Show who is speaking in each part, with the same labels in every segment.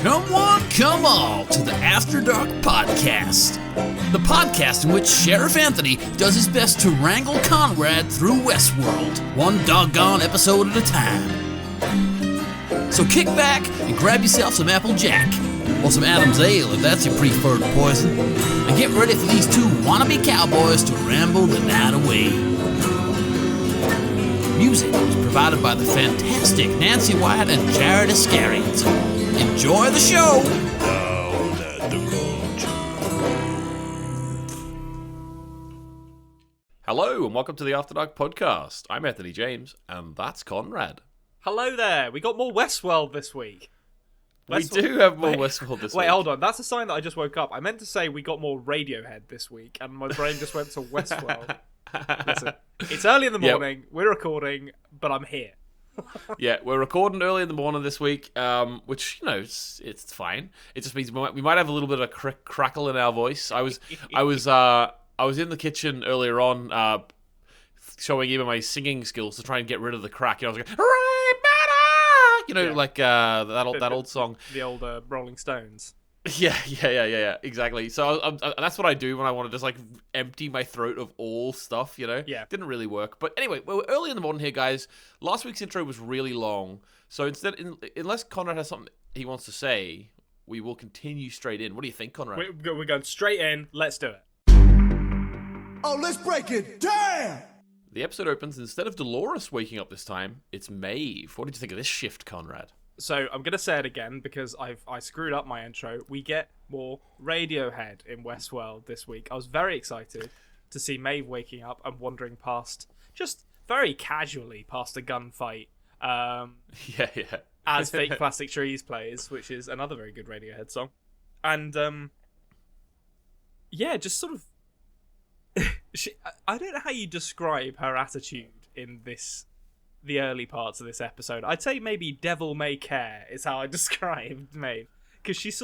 Speaker 1: Come one, come all to the After Dark Podcast. The podcast in which Sheriff Anthony does his best to wrangle Konrad through Westworld, one doggone episode at a time. So kick back and grab yourself some Apple Jack, or some Adam's Ale if that's your preferred poison, and get ready for these two wannabe cowboys to ramble the night away. Music was provided by the fantastic Nancy Wyatt and Jared Iscariot. Enjoy the show!
Speaker 2: Down at the
Speaker 3: Hello and welcome to the After Dark Podcast. I'm Anthony James and that's Konrad.
Speaker 4: Hello there. We got more Westworld this week.
Speaker 3: We do have more Westworld this week.
Speaker 4: Wait, hold on. That's a sign that I just woke up. I meant to say we got more Radiohead this week, and my brain just went to Westworld. Listen, it's early in the morning. We're recording, but I'm here.
Speaker 3: Yeah, we're recording early in the morning this week, which, you know, it's fine. It just means we might have a little bit of crackle in our voice. I was in the kitchen earlier on, showing even my singing skills to try and get rid of the crack. You know, I was like, you know, like that old song,
Speaker 4: the old Rolling Stones.
Speaker 3: Yeah, exactly. So that's what I do when I want to just like empty my throat of all stuff, you know?
Speaker 4: Yeah.
Speaker 3: Didn't really work. But anyway, we're early in the morning here, guys. Last week's intro was really long. So instead, unless Konrad has something he wants to say, we will continue straight in. What do you think, Konrad?
Speaker 4: We're going straight in. Let's do it.
Speaker 2: Oh, let's break it down!
Speaker 3: The episode opens, instead of Dolores waking up this time, it's Maeve. What did you think of this shift, Konrad?
Speaker 4: So I'm going to say it again because I screwed up my intro. We get more Radiohead in Westworld this week. I was very excited to see Maeve waking up and wandering past, just very casually past a gunfight.
Speaker 3: Yeah.
Speaker 4: As Fake Plastic Trees plays, which is another very good Radiohead song. And, yeah, just sort of... I don't know how you describe her attitude in the early parts of this episode. I'd say maybe devil may care is how I described Maeve, because she's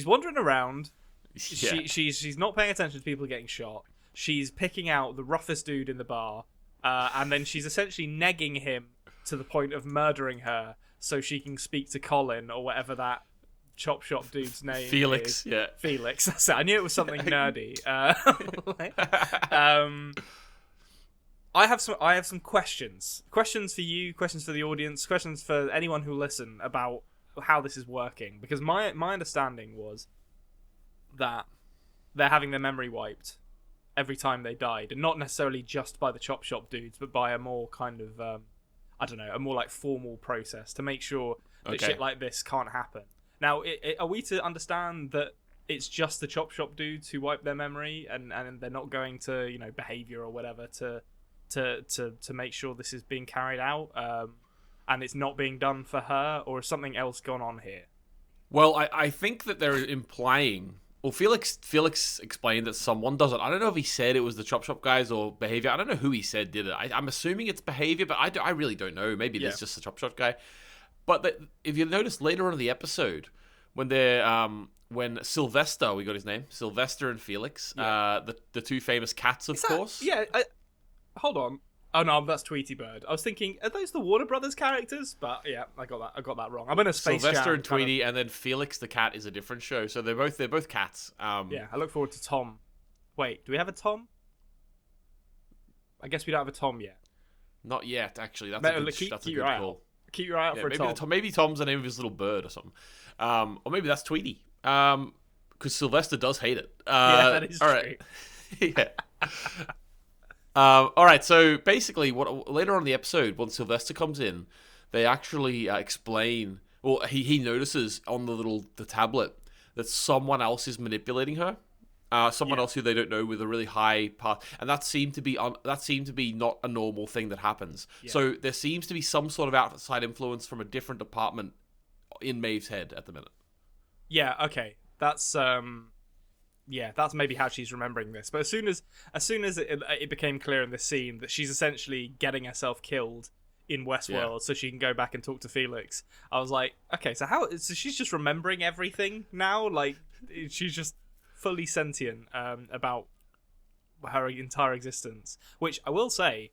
Speaker 4: wandering around.
Speaker 3: Yeah.
Speaker 4: She's not paying attention to people getting shot. She's picking out the roughest dude in the bar, and then she's essentially negging him to the point of murdering her so she can speak to Colin or whatever that chop shop dude's name
Speaker 3: Felix,
Speaker 4: is.
Speaker 3: yeah.
Speaker 4: Felix. That's it. I knew it was something nerdy. I have some questions. Questions for you, questions for the audience, questions for anyone who listen about how this is working. Because my understanding was that they're having their memory wiped every time they died, and not necessarily just by the chop shop dudes, but by a more kind of a more like formal process to make sure that shit like this can't happen. Now, are we to understand that it's just the chop shop dudes who wipe their memory, and they're not going to, you know, behavior or whatever to make sure this is being carried out, and it's not being done for her, or has something else gone on here?
Speaker 3: Well, I think that they're implying... Well, Felix explained that someone does it. I don't know if he said it was the chop shop guys or behavior. I don't know who he said did it. I'm assuming it's behavior, but I really don't know. Maybe it's just the chop shop guy. But if you notice later on in the episode, when they're when Sylvester, we got his name, Sylvester and Felix, the two famous cats, of course.
Speaker 4: Yeah. Hold on. Oh no, that's Tweety Bird. I was thinking, are those the Warner Brothers characters? But yeah, I got that wrong. I'm in a Space
Speaker 3: Sylvester
Speaker 4: Jam
Speaker 3: and Tweety, and then Felix the cat is a different show. So they're both cats.
Speaker 4: Yeah, I look forward to Tom. Wait, do we have a Tom? I guess we don't have a Tom yet.
Speaker 3: Not yet, actually. That's a good call.
Speaker 4: Keep your eye out for a Tom.
Speaker 3: Maybe Tom's the name of his little bird or something. Or maybe that's Tweety. Because Sylvester does hate it.
Speaker 4: Yeah, that is
Speaker 3: all
Speaker 4: true.
Speaker 3: Right. Yeah. All right, so basically, later on in the episode, when Sylvester comes in, they actually explain... Well, he notices on the tablet that someone else is manipulating her. Someone else who they don't know with a really high path, and that seemed to be not a normal thing that happens. Yeah. So there seems to be some sort of outside influence from a different department in Maeve's head at the minute.
Speaker 4: Yeah. Okay. That's that's maybe how she's remembering this. But as soon as it became clear in this scene that she's essentially getting herself killed in Westworld so she can go back and talk to Felix, I was like, okay, so she's just remembering everything now? Like, she's just fully sentient about her entire existence. Which I will say,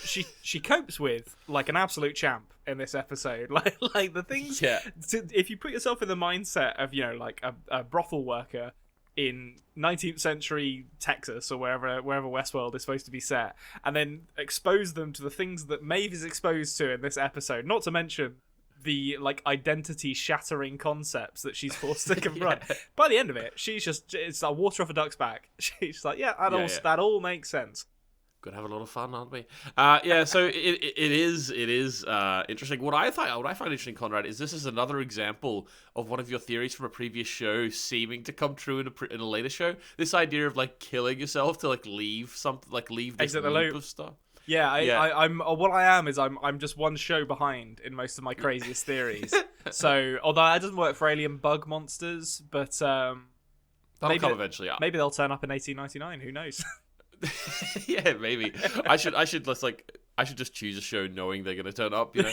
Speaker 4: she copes with like an absolute champ in this episode. Like the things.
Speaker 3: Yeah.
Speaker 4: If you put yourself in the mindset of like a brothel worker in 19th century Texas or wherever Westworld is supposed to be set, and then expose them to the things that Maeve is exposed to in this episode, not to mention the like identity shattering concepts that she's forced to confront. By the end of it, it's like water off a duck's back. She's like, that all makes sense.
Speaker 3: Gonna have a lot of fun, aren't we? So it is interesting. What I find interesting, Konrad, is this is another example of one of your theories from a previous show seeming to come true in a later show. This idea of like killing yourself to like leave this
Speaker 4: Exit the
Speaker 3: loop
Speaker 4: loop
Speaker 3: of stuff.
Speaker 4: I'm just one show behind in most of my craziest theories. So although that doesn't work for alien bug monsters, but
Speaker 3: That'll come eventually.
Speaker 4: Maybe they'll turn up in 1899. Who knows?
Speaker 3: Yeah, maybe. I should just choose a show knowing they're going to turn up, you know.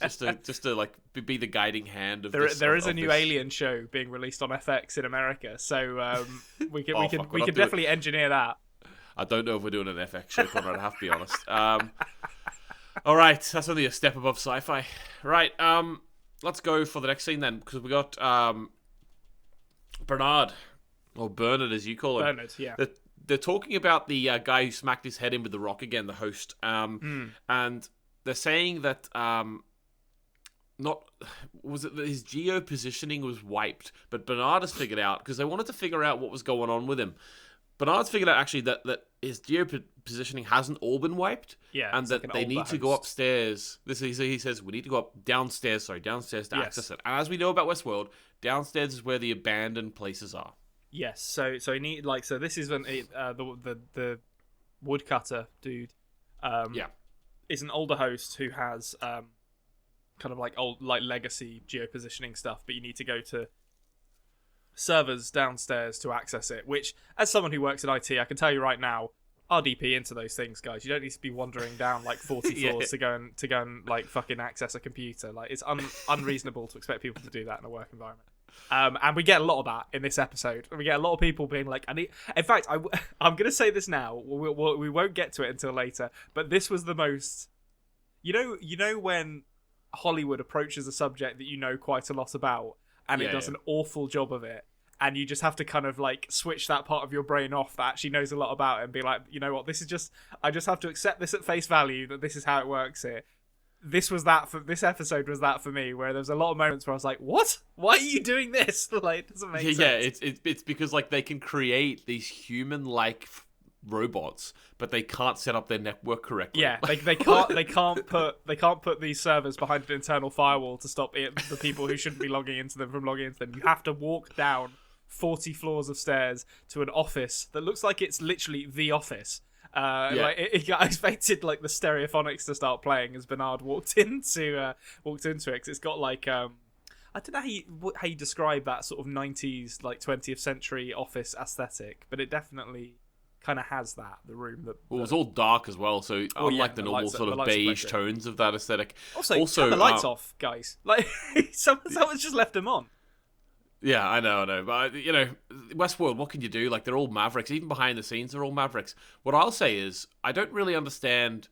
Speaker 3: Just to like be the guiding hand of
Speaker 4: there is a new Alien show being released on FX in America, so we can definitely engineer that.
Speaker 3: I don't know if we're doing an FX show, Konrad, I have to be honest. All right, that's only a step above sci-fi. Right, let's go for the next scene then, because we got Bernard, or Bernard as you call him.
Speaker 4: Bernard, yeah.
Speaker 3: They're talking about the guy who smacked his head in with the rock again, the host. And they're saying that his geopositioning was wiped, but Bernard has figured out, because they wanted to figure out what was going on with him. Bernard's figured out actually that his geopositioning hasn't all been wiped, and that they need to go upstairs. He says we need to go downstairs to access it. And as we know about Westworld, downstairs is where the abandoned places are.
Speaker 4: Yes, so he need this is when the woodcutter dude, is an older host who has kind of like old like legacy geopositioning stuff, but you need to go to servers downstairs to access it. Which, as someone who works in IT, I can tell you right now, RDP into those things, guys. You don't need to be wandering down like 40 floors to go and like fucking access a computer. Like it's unreasonable to expect people to do that in a work environment. And we get a lot of that in this episode. We get a lot of people being like, in fact, I'm going to say this now. We won't get to it until later. But this was the most, you know when Hollywood approaches a subject that you know quite a lot about, and it does an awful job of it, and you just have to kind of like switch that part of your brain off that actually knows a lot about it and be like, you know what, I just have to accept this at face value, that this is how it works here. This episode was that for me, where there's a lot of moments where I was like, what? Why are you doing this? Like, it doesn't make sense.
Speaker 3: Yeah, it's because like they can create these human-like robots, but they can't set up their network correctly.
Speaker 4: Yeah, they can't put these servers behind an internal firewall to stop the people who shouldn't be logging into them from logging into them. You have to walk down 40 floors of stairs to an office that looks like it's literally the office. Like I expected like the stereophonics to start playing as Bernard walked into it, because it's got like I don't know how you describe that sort of 90s like 20th century office aesthetic, but it definitely kind of has that, the room that
Speaker 3: it was all dark as well, so unlike the normal sort of beige tones of that aesthetic.
Speaker 4: Also turn the lights off, guys. Like someone's just left them on.
Speaker 3: Yeah, I know. But, you know, Westworld, what can you do? Like, they're all mavericks. Even behind the scenes, they're all mavericks. What I'll say is, I don't really understand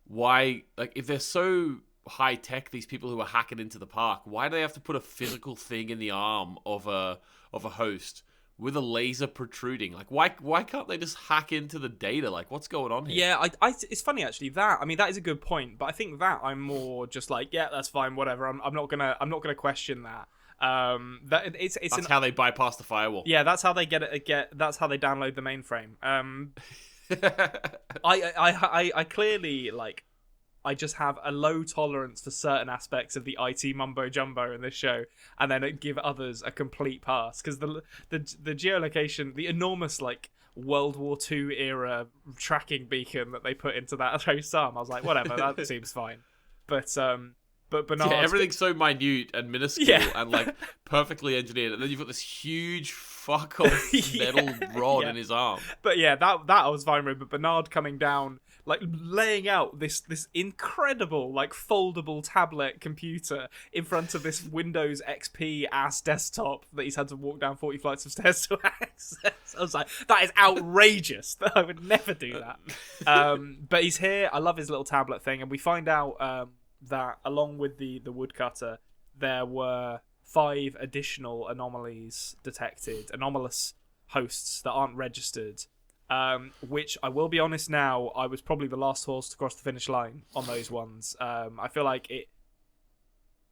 Speaker 3: why, like, if they're so high-tech, these people who are hacking into the park, why do they have to put a physical thing in the arm of a host with a laser protruding? Like, why can't they just hack into the data? Like, what's going on here?
Speaker 4: Yeah, it's funny, actually. That is a good point, but I think that I'm more just like, yeah, that's fine, whatever. I'm not gonna question that. That's
Speaker 3: how they bypass the firewall.
Speaker 4: Yeah, that's how they that's how they download the mainframe. I clearly like, I just have a low tolerance for certain aspects of the IT mumbo jumbo in this show, and then give others a complete pass, because the geolocation, the enormous like World War II era tracking beacon that they put into that host arm, I was like, whatever, that seems fine. But Bernard,
Speaker 3: everything's so minute and minuscule and like perfectly engineered, and then you've got this huge fuck off metal rod in his arm.
Speaker 4: But yeah, that I was fine with. But Bernard coming down like laying out this incredible like foldable tablet computer in front of this Windows XP ass desktop that he's had to walk down 40 flights of stairs to access. I was like, that is outrageous. I would never do that. But he's here. I love his little tablet thing, and we find out that along with the woodcutter, there were 5 additional anomalous hosts that aren't registered. Which I will be honest now, I was probably the last horse to cross the finish line on those ones. I feel like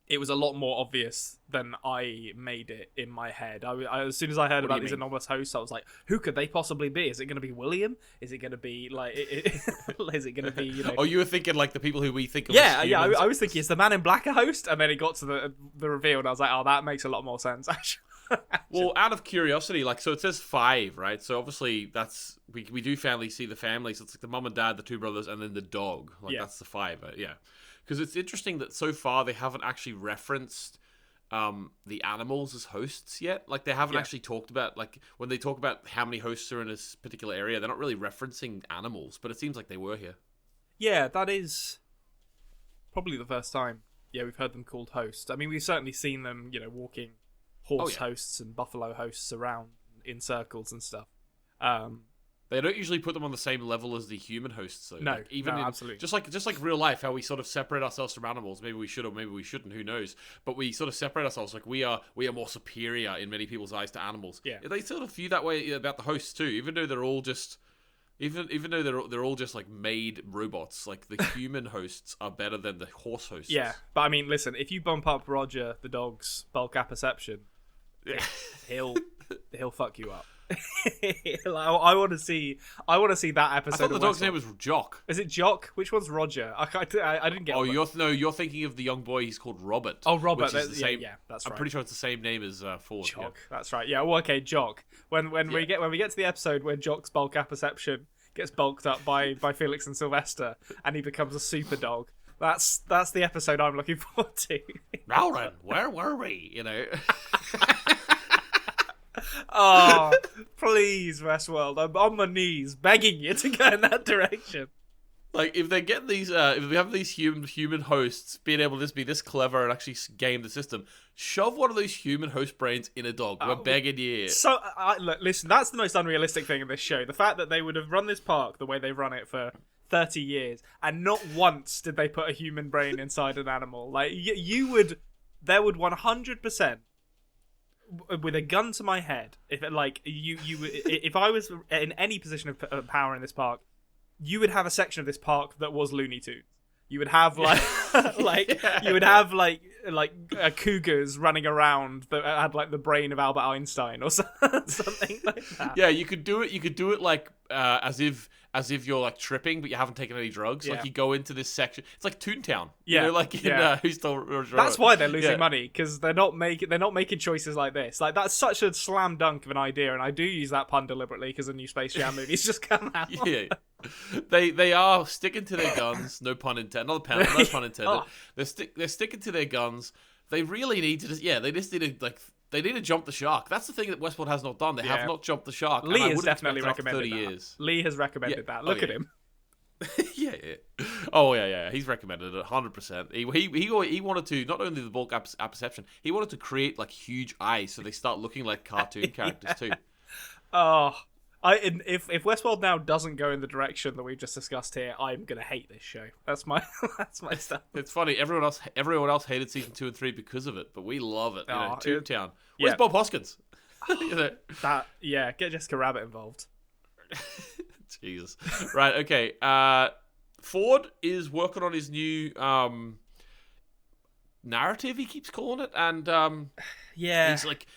Speaker 4: it was a lot more obvious than I made it in my head. As soon as I heard about these anomalous hosts, I was like, who could they possibly be? Is it going to be William? Is it going to be like? Is it going to be? You know?
Speaker 3: Oh, you were thinking like the people who we think of.
Speaker 4: Yeah,
Speaker 3: as
Speaker 4: yeah.
Speaker 3: humans?
Speaker 4: I was thinking, is the Man in Black a host? And then it got to the reveal, and I was like, oh, that makes a lot more sense. Actually.
Speaker 3: Well, out of curiosity, like, so it says 5, right? So obviously that's we do see the family. So it's like the mum and dad, the 2 brothers, and then the dog. Like that's the 5. Yeah. Because it's interesting that so far they haven't actually referenced the animals as hosts yet. Like, they haven't actually talked about, like, when they talk about how many hosts are in this particular area, they're not really referencing animals, but it seems like they were here.
Speaker 4: Yeah, that is probably the first time, we've heard them called hosts. I mean, we've certainly seen them, walking horse hosts and buffalo hosts around in circles and stuff.
Speaker 3: They don't usually put them on the same level as the human hosts, though.
Speaker 4: No,
Speaker 3: like, even
Speaker 4: absolutely.
Speaker 3: Just like real life, how we sort of separate ourselves from animals. Maybe we should, or maybe we shouldn't. Who knows? But we sort of separate ourselves. Like we are more superior in many people's eyes to animals.
Speaker 4: Yeah.
Speaker 3: They sort of view that way about the hosts too. Even though they're all just, even though they're all just like made robots. Like the human hosts are better than the horse hosts.
Speaker 4: Yeah, but I mean, listen, if you bump up Roger the dog's bulk apperception, he'll fuck you up. I want to see that episode.
Speaker 3: I thought the dog's
Speaker 4: Westworld.
Speaker 3: name was Jock.
Speaker 4: Is it Jock? Which one's Roger? I didn't get.
Speaker 3: Oh, you're thinking of the young boy. He's called Robert.
Speaker 4: Oh, Robert.
Speaker 3: Which is the same,
Speaker 4: that's
Speaker 3: I'm
Speaker 4: right.
Speaker 3: pretty sure it's the same name as Ford.
Speaker 4: Jock.
Speaker 3: Yeah.
Speaker 4: That's right. Yeah. Well, okay, Jock. When we get to the episode where Jock's bulk apperception gets bulked up by Felix and Sylvester, and he becomes a super dog. That's the episode I'm looking forward to.
Speaker 3: Now then, where were we? You know.
Speaker 4: Oh, please, Westworld! I'm on my knees begging you to go in that direction.
Speaker 3: Like, if they get these, if we have these human hosts being able to just be this clever and actually game the system, shove one of those human host brains in a dog. We're begging you.
Speaker 4: So, look, listen, that's the most unrealistic thing in this show. The fact that they would have run this park the way they've run it for 30 years, and not once did they put a human brain inside an animal. Like, there would 100%, with a gun to my head, if I was in any position of power in this park, you would have a section of this park that was Looney Tunes. You would have cougars running around that had like the brain of Albert Einstein or something like that.
Speaker 3: Yeah, you could do it. You could do it like as if you're like tripping, but you haven't taken any drugs.
Speaker 4: Yeah.
Speaker 3: Like you go into this section. It's like Toontown.
Speaker 4: Yeah,
Speaker 3: You know, like in Who's Still Roger
Speaker 4: That's
Speaker 3: Rabbit.
Speaker 4: why they're losing money, because they're not making choices like this. Like, that's such a slam dunk of an idea, and I do use that pun deliberately because a new Space Jam movie's just come out.
Speaker 3: Yeah, they are sticking to their guns. No pun intended. No pun intended.
Speaker 4: Oh.
Speaker 3: They're sticking to their guns. They really need to they need to jump the shark. That's the thing that Westworld has not done. They have not jumped the shark.
Speaker 4: Lee has
Speaker 3: wouldn't
Speaker 4: definitely
Speaker 3: expect it after
Speaker 4: recommended
Speaker 3: 30
Speaker 4: that.
Speaker 3: years.
Speaker 4: Lee has recommended that. Look at him.
Speaker 3: yeah. Oh yeah. He's recommended it 100%. He wanted to not only the bulk apperception, he wanted to create like huge eyes so they start looking like cartoon characters too.
Speaker 4: Oh, if Westworld now doesn't go in the direction that we've just discussed here, I'm gonna hate this show. That's my stuff.
Speaker 3: It's funny. Everyone else hated season 2 and 3 because of it, but we love it. Toontown. Where's
Speaker 4: Yeah.
Speaker 3: Bob Hoskins? You know?
Speaker 4: Get Jessica Rabbit involved.
Speaker 3: Jesus. Right. Okay. Ford is working on his new narrative. He keeps calling it, and he's like.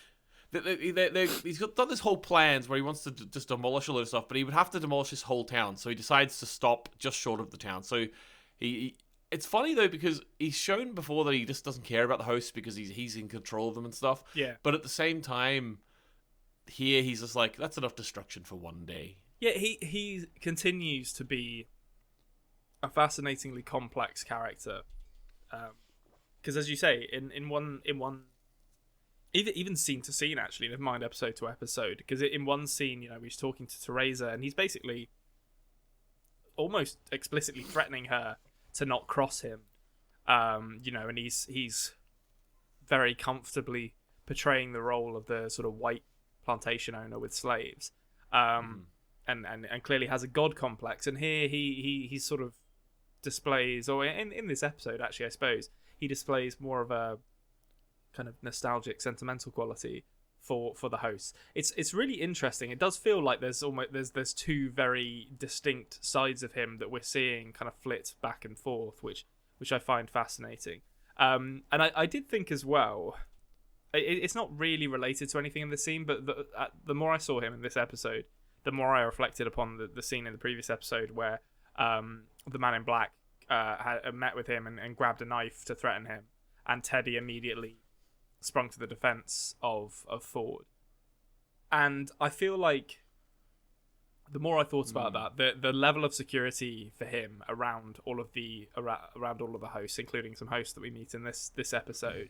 Speaker 3: He's done this whole plans where he wants to just demolish a lot of stuff, but he would have to demolish his whole town. So he decides to stop just short of the town. So it's funny though, because he's shown before that he just doesn't care about the hosts because he's in control of them and stuff.
Speaker 4: Yeah.
Speaker 3: But at the same time, here he's just like, that's enough destruction for one day.
Speaker 4: Yeah, he continues to be a fascinatingly complex character. Because as you say, in one even scene to scene, actually, never mind episode to episode, because in one scene, he's talking to Thersa, and he's basically almost explicitly threatening her to not cross him. And he's very comfortably portraying the role of the sort of white plantation owner with slaves, and clearly has a god complex. And here he sort of displays, or in this episode actually, I suppose he displays more of a kind of nostalgic, sentimental quality for the host. It's really interesting. It does feel like there's two very distinct sides of him that we're seeing kind of flit back and forth, which I find fascinating. And I did think as well, it's not really related to anything in the scene, but the more I saw him in this episode, the more I reflected upon the scene in the previous episode where the man in black had met with him and grabbed a knife to threaten him, and Teddy immediately sprung to the defense of Ford. And I feel like the more I thought about that, the level of security for him around all of the hosts, including some hosts that we meet in this episode,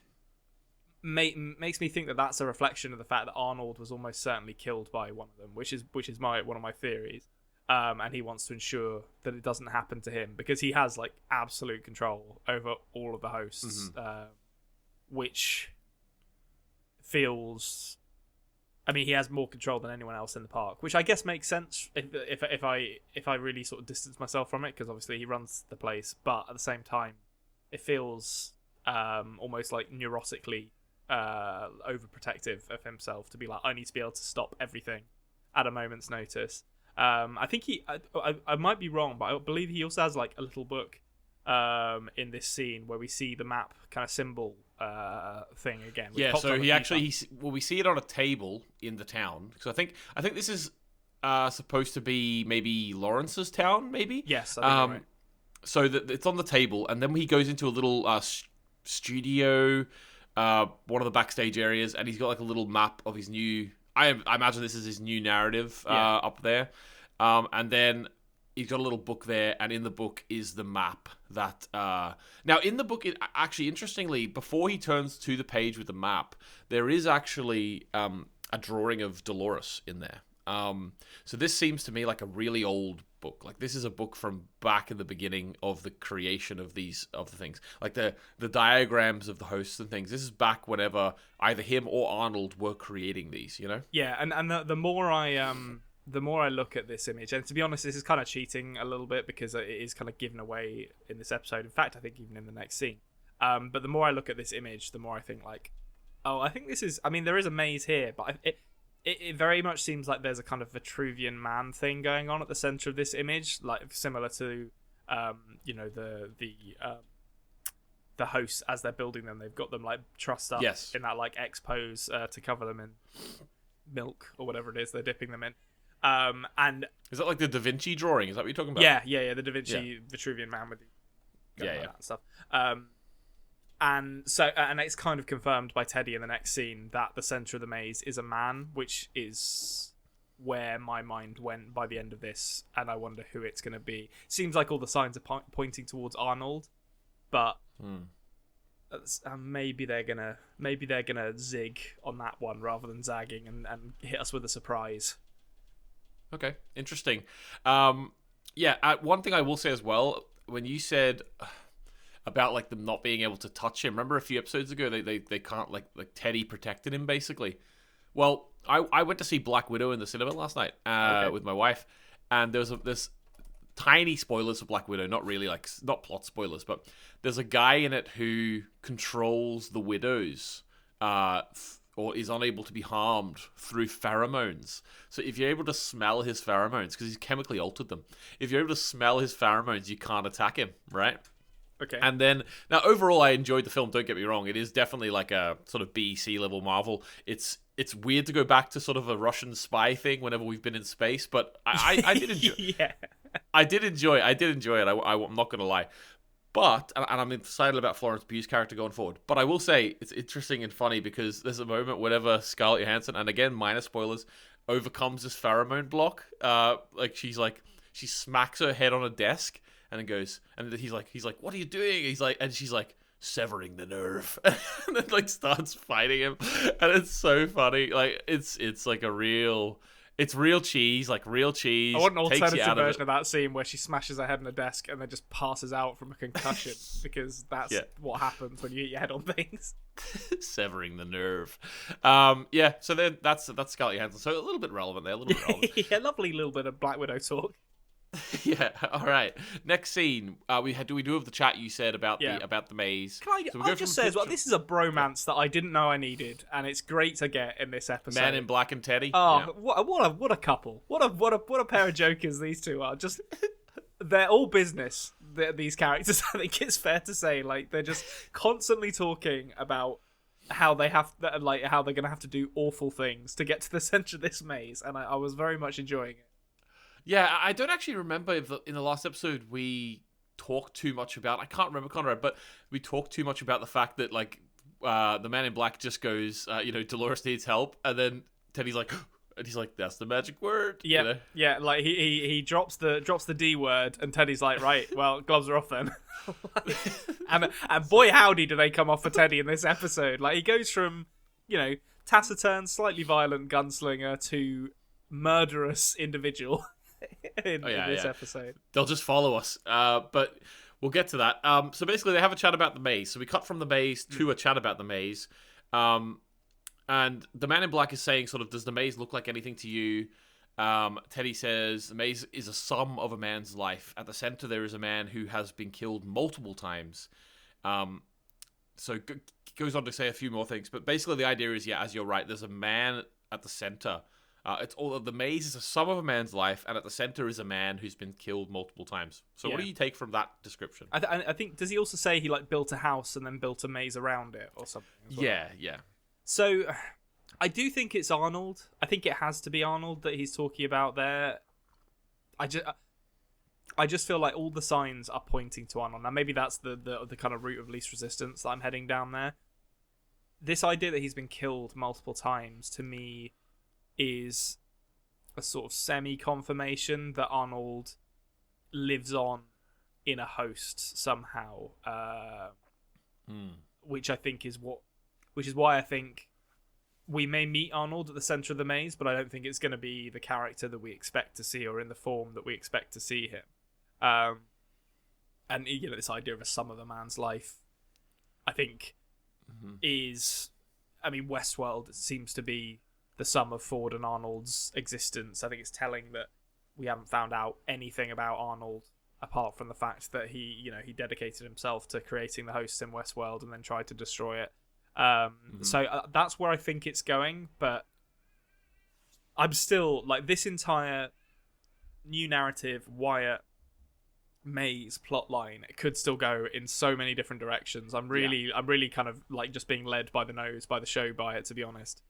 Speaker 4: makes me think that that's a reflection of the fact that Arnold was almost certainly killed by one of them, which is one of my theories. And he wants to ensure that it doesn't happen to him because he has like absolute control over all of the hosts, which feels. I mean, he has more control than anyone else in the park, which I guess makes sense if I really sort of distance myself from it, because obviously he runs the place. But at the same time, it feels almost like neurotically overprotective of himself to be like, I need to be able to stop everything at a moment's notice. I think I might be wrong, but I believe he also has like a little book in this scene where we see the map kind of symbol thing again.
Speaker 3: Yeah, so we see it on a table in the town. So I think this is supposed to be maybe Lawrence's town, maybe.
Speaker 4: Yes, I think right.
Speaker 3: So that it's on the table, and then he goes into a little studio, one of the backstage areas, and he's got like a little map of his new. I imagine this is his new narrative up there, and then he's got a little book there, and in the book is the map that. Now, in the book, actually, interestingly, before he turns to the page with the map, there is actually a drawing of Dolores in there. So this seems to me like a really old book. Like this is a book from back in the beginning of the creation of the things, like the diagrams of the hosts and things. This is back whenever either him or Arnold were creating these. You know?
Speaker 4: Yeah, and the more I look at this image, and to be honest, this is kind of cheating a little bit because it is kind of given away in this episode. In fact, I think even in the next scene. But the more I look at this image, the more I think like, oh, I think this is. I mean, there is a maze here, but it very much seems like there's a kind of Vitruvian man thing going on at the center of this image, like similar to, the hosts as they're building them. They've got them like trussed up in that like X pose to cover them in milk or whatever it is they're dipping them in. And
Speaker 3: is that like the Da Vinci drawing? Is that what you're talking about?
Speaker 4: Yeah. The Da Vinci Vitruvian man with the
Speaker 3: and
Speaker 4: stuff. And so, and it's kind of confirmed by Teddy in the next scene that the center of the maze is a man, which is where my mind went by the end of this, and I wonder who it's going to be. Seems like all the signs are pointing towards Arnold, but maybe they're gonna zig on that one rather than zagging and hit us with a surprise.
Speaker 3: Okay, interesting. One thing I will say as well, when you said about like them not being able to touch him, remember a few episodes ago they can't like Teddy protected him basically. Well, I went to see Black Widow in the cinema last night with my wife, and there was this tiny spoilers for Black Widow, not really like not plot spoilers, but there's a guy in it who controls the widows or is unable to be harmed through pheromones. So if you're able to smell his pheromones, because he's chemically altered them, if you're able to smell his pheromones, you can't attack him, right?
Speaker 4: Okay.
Speaker 3: And then, now overall, I enjoyed the film, don't get me wrong. It is definitely like a sort of B, C level Marvel. It's weird to go back to sort of a Russian spy thing whenever we've been in space, but I did enjoy
Speaker 4: yeah.
Speaker 3: I did enjoy it. I'm not going to lie. But, and I'm excited about Florence Pugh's character going forward, but I will say it's interesting and funny because there's a moment whenever Scarlett Johansson, and again, minor spoilers, overcomes this pheromone block. She smacks her head on a desk, and then goes, and he's like, what are you doing? He's like, and she's like, severing the nerve, and then like starts fighting him, and it's so funny. Like it's like a real, It's real cheese, like real cheese.
Speaker 4: I want an
Speaker 3: takes you
Speaker 4: alternative
Speaker 3: out of
Speaker 4: version
Speaker 3: it.
Speaker 4: of that scene where she smashes her head on a desk and then just passes out from a concussion because that's what happens when you hit your head on things.
Speaker 3: Severing the nerve. Yeah, so then that's Scarlett Johansson. So a little bit relevant there, a little bit relevant.
Speaker 4: Yeah, lovely little bit of Black Widow talk.
Speaker 3: Yeah, all right. Next scene, we do have the chat you said about the maze.
Speaker 4: I'll just say as well, this is a bromance that I didn't know I needed, and it's great to get in this episode.
Speaker 3: Man in Black and Teddy.
Speaker 4: Oh, what a couple! What a pair of jokers these two are. Just they're all business. These characters, I think it's fair to say, like they're just constantly talking about how they how they're going to have to do awful things to get to the center of this maze, and I was very much enjoying it.
Speaker 3: Yeah, I don't actually remember if in the last episode we talked too much about. I can't remember, Konrad, but we talked too much about the fact that like the Man in Black just goes, Dolores needs help, and then Teddy's like, and he's like, that's the magic word.
Speaker 4: Yeah,
Speaker 3: you know?
Speaker 4: yeah. Like he drops the D word, and Teddy's like, right, well, gloves are off then. and boy, howdy, do they come off for Teddy in this episode. Like he goes from taciturn, slightly violent gunslinger to murderous individual. in this episode. They'll
Speaker 3: just follow us. But we'll get to that. So basically, they have a chat about the maze. So we cut from the maze to a chat about the maze. And the Man in Black is saying, sort of, does the maze look like anything to you? Teddy says, the maze is a sum of a man's life. At the center, there is a man who has been killed multiple times. So goes on to say a few more things. But basically, the idea is, as you're right, there's a man at the center. It's all the maze is a sum of a man's life, and at the center is a man who's been killed multiple times. So what do you take from that description?
Speaker 4: I think, does he also say he built a house and then built a maze around it or something? As well?
Speaker 3: Yeah.
Speaker 4: So I do think it's Arnold. I think it has to be Arnold that he's talking about there. I just feel like all the signs are pointing to Arnold. Now maybe that's the kind of route of least resistance that I'm heading down there. This idea that he's been killed multiple times, to me, is a sort of semi-confirmation that Arnold lives on in a host somehow, which I think is why I think we may meet Arnold at the center of the maze, but I don't think it's going to be the character that we expect to see or in the form that we expect to see him. And this idea of a sum of a man's life, I think, is, Westworld seems to be the sum of Ford and Arnold's existence. I think it's telling that we haven't found out anything about Arnold apart from the fact that he dedicated himself to creating the hosts in Westworld and then tried to destroy it. So that's where I think it's going, but I'm still like, this entire new narrative Wyatt maze plotline, it could still go in so many different directions. I'm really kind of like just being led by the nose by the show by it, to be honest.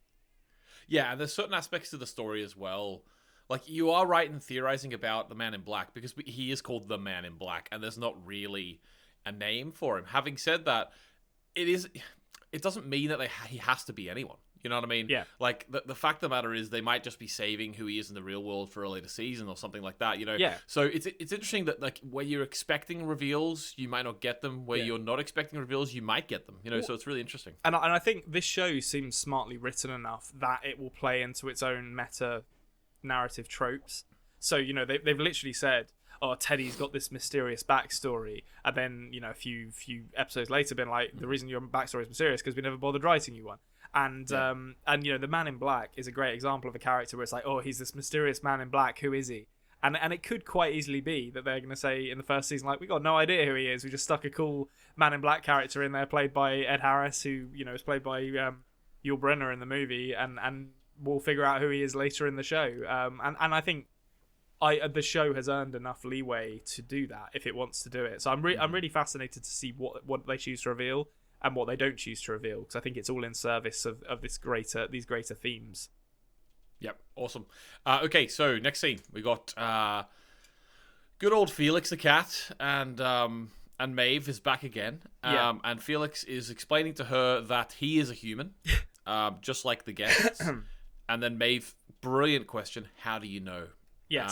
Speaker 3: Yeah, and there's certain aspects to the story as well. Like, you are right in theorizing about the Man in Black, because he is called the Man in Black, and there's not really a name for him. Having said that, it doesn't mean that he has to be anyone. You know what I mean?
Speaker 4: Yeah.
Speaker 3: Like, the fact of the matter is they might just be saving who he is in the real world for a later season or something like that,
Speaker 4: Yeah.
Speaker 3: So it's interesting that, like, where you're expecting reveals, you might not get them. Where you're not expecting reveals, you might get them. So it's really interesting.
Speaker 4: And I think this show seems smartly written enough that it will play into its own meta narrative tropes. So, they've literally said, oh, Teddy's got this mysterious backstory, and then, a few episodes later been like, the reason your backstory is mysterious because we never bothered writing you one. And the Man in Black is a great example of a character where it's like, oh, he's this mysterious Man in Black, who is he? And it could quite easily be that they're going to say in the first season, like, we got no idea who he is, we just stuck a cool Man in Black character in there played by Ed Harris, who is played by Yul Brynner in the movie, and we'll figure out who he is later in the show. And I think the show has earned enough leeway to do that if it wants to do it. So I'm really fascinated to see what they choose to reveal and what they don't choose to reveal, because I think it's all in service of these greater themes.
Speaker 3: Yep, awesome. Okay, so next scene we got good old Felix the cat, and Maeve is back again. And Felix is explaining to her that he is a human, just like the guests. And then Maeve, brilliant question: how do you know?
Speaker 4: Yes.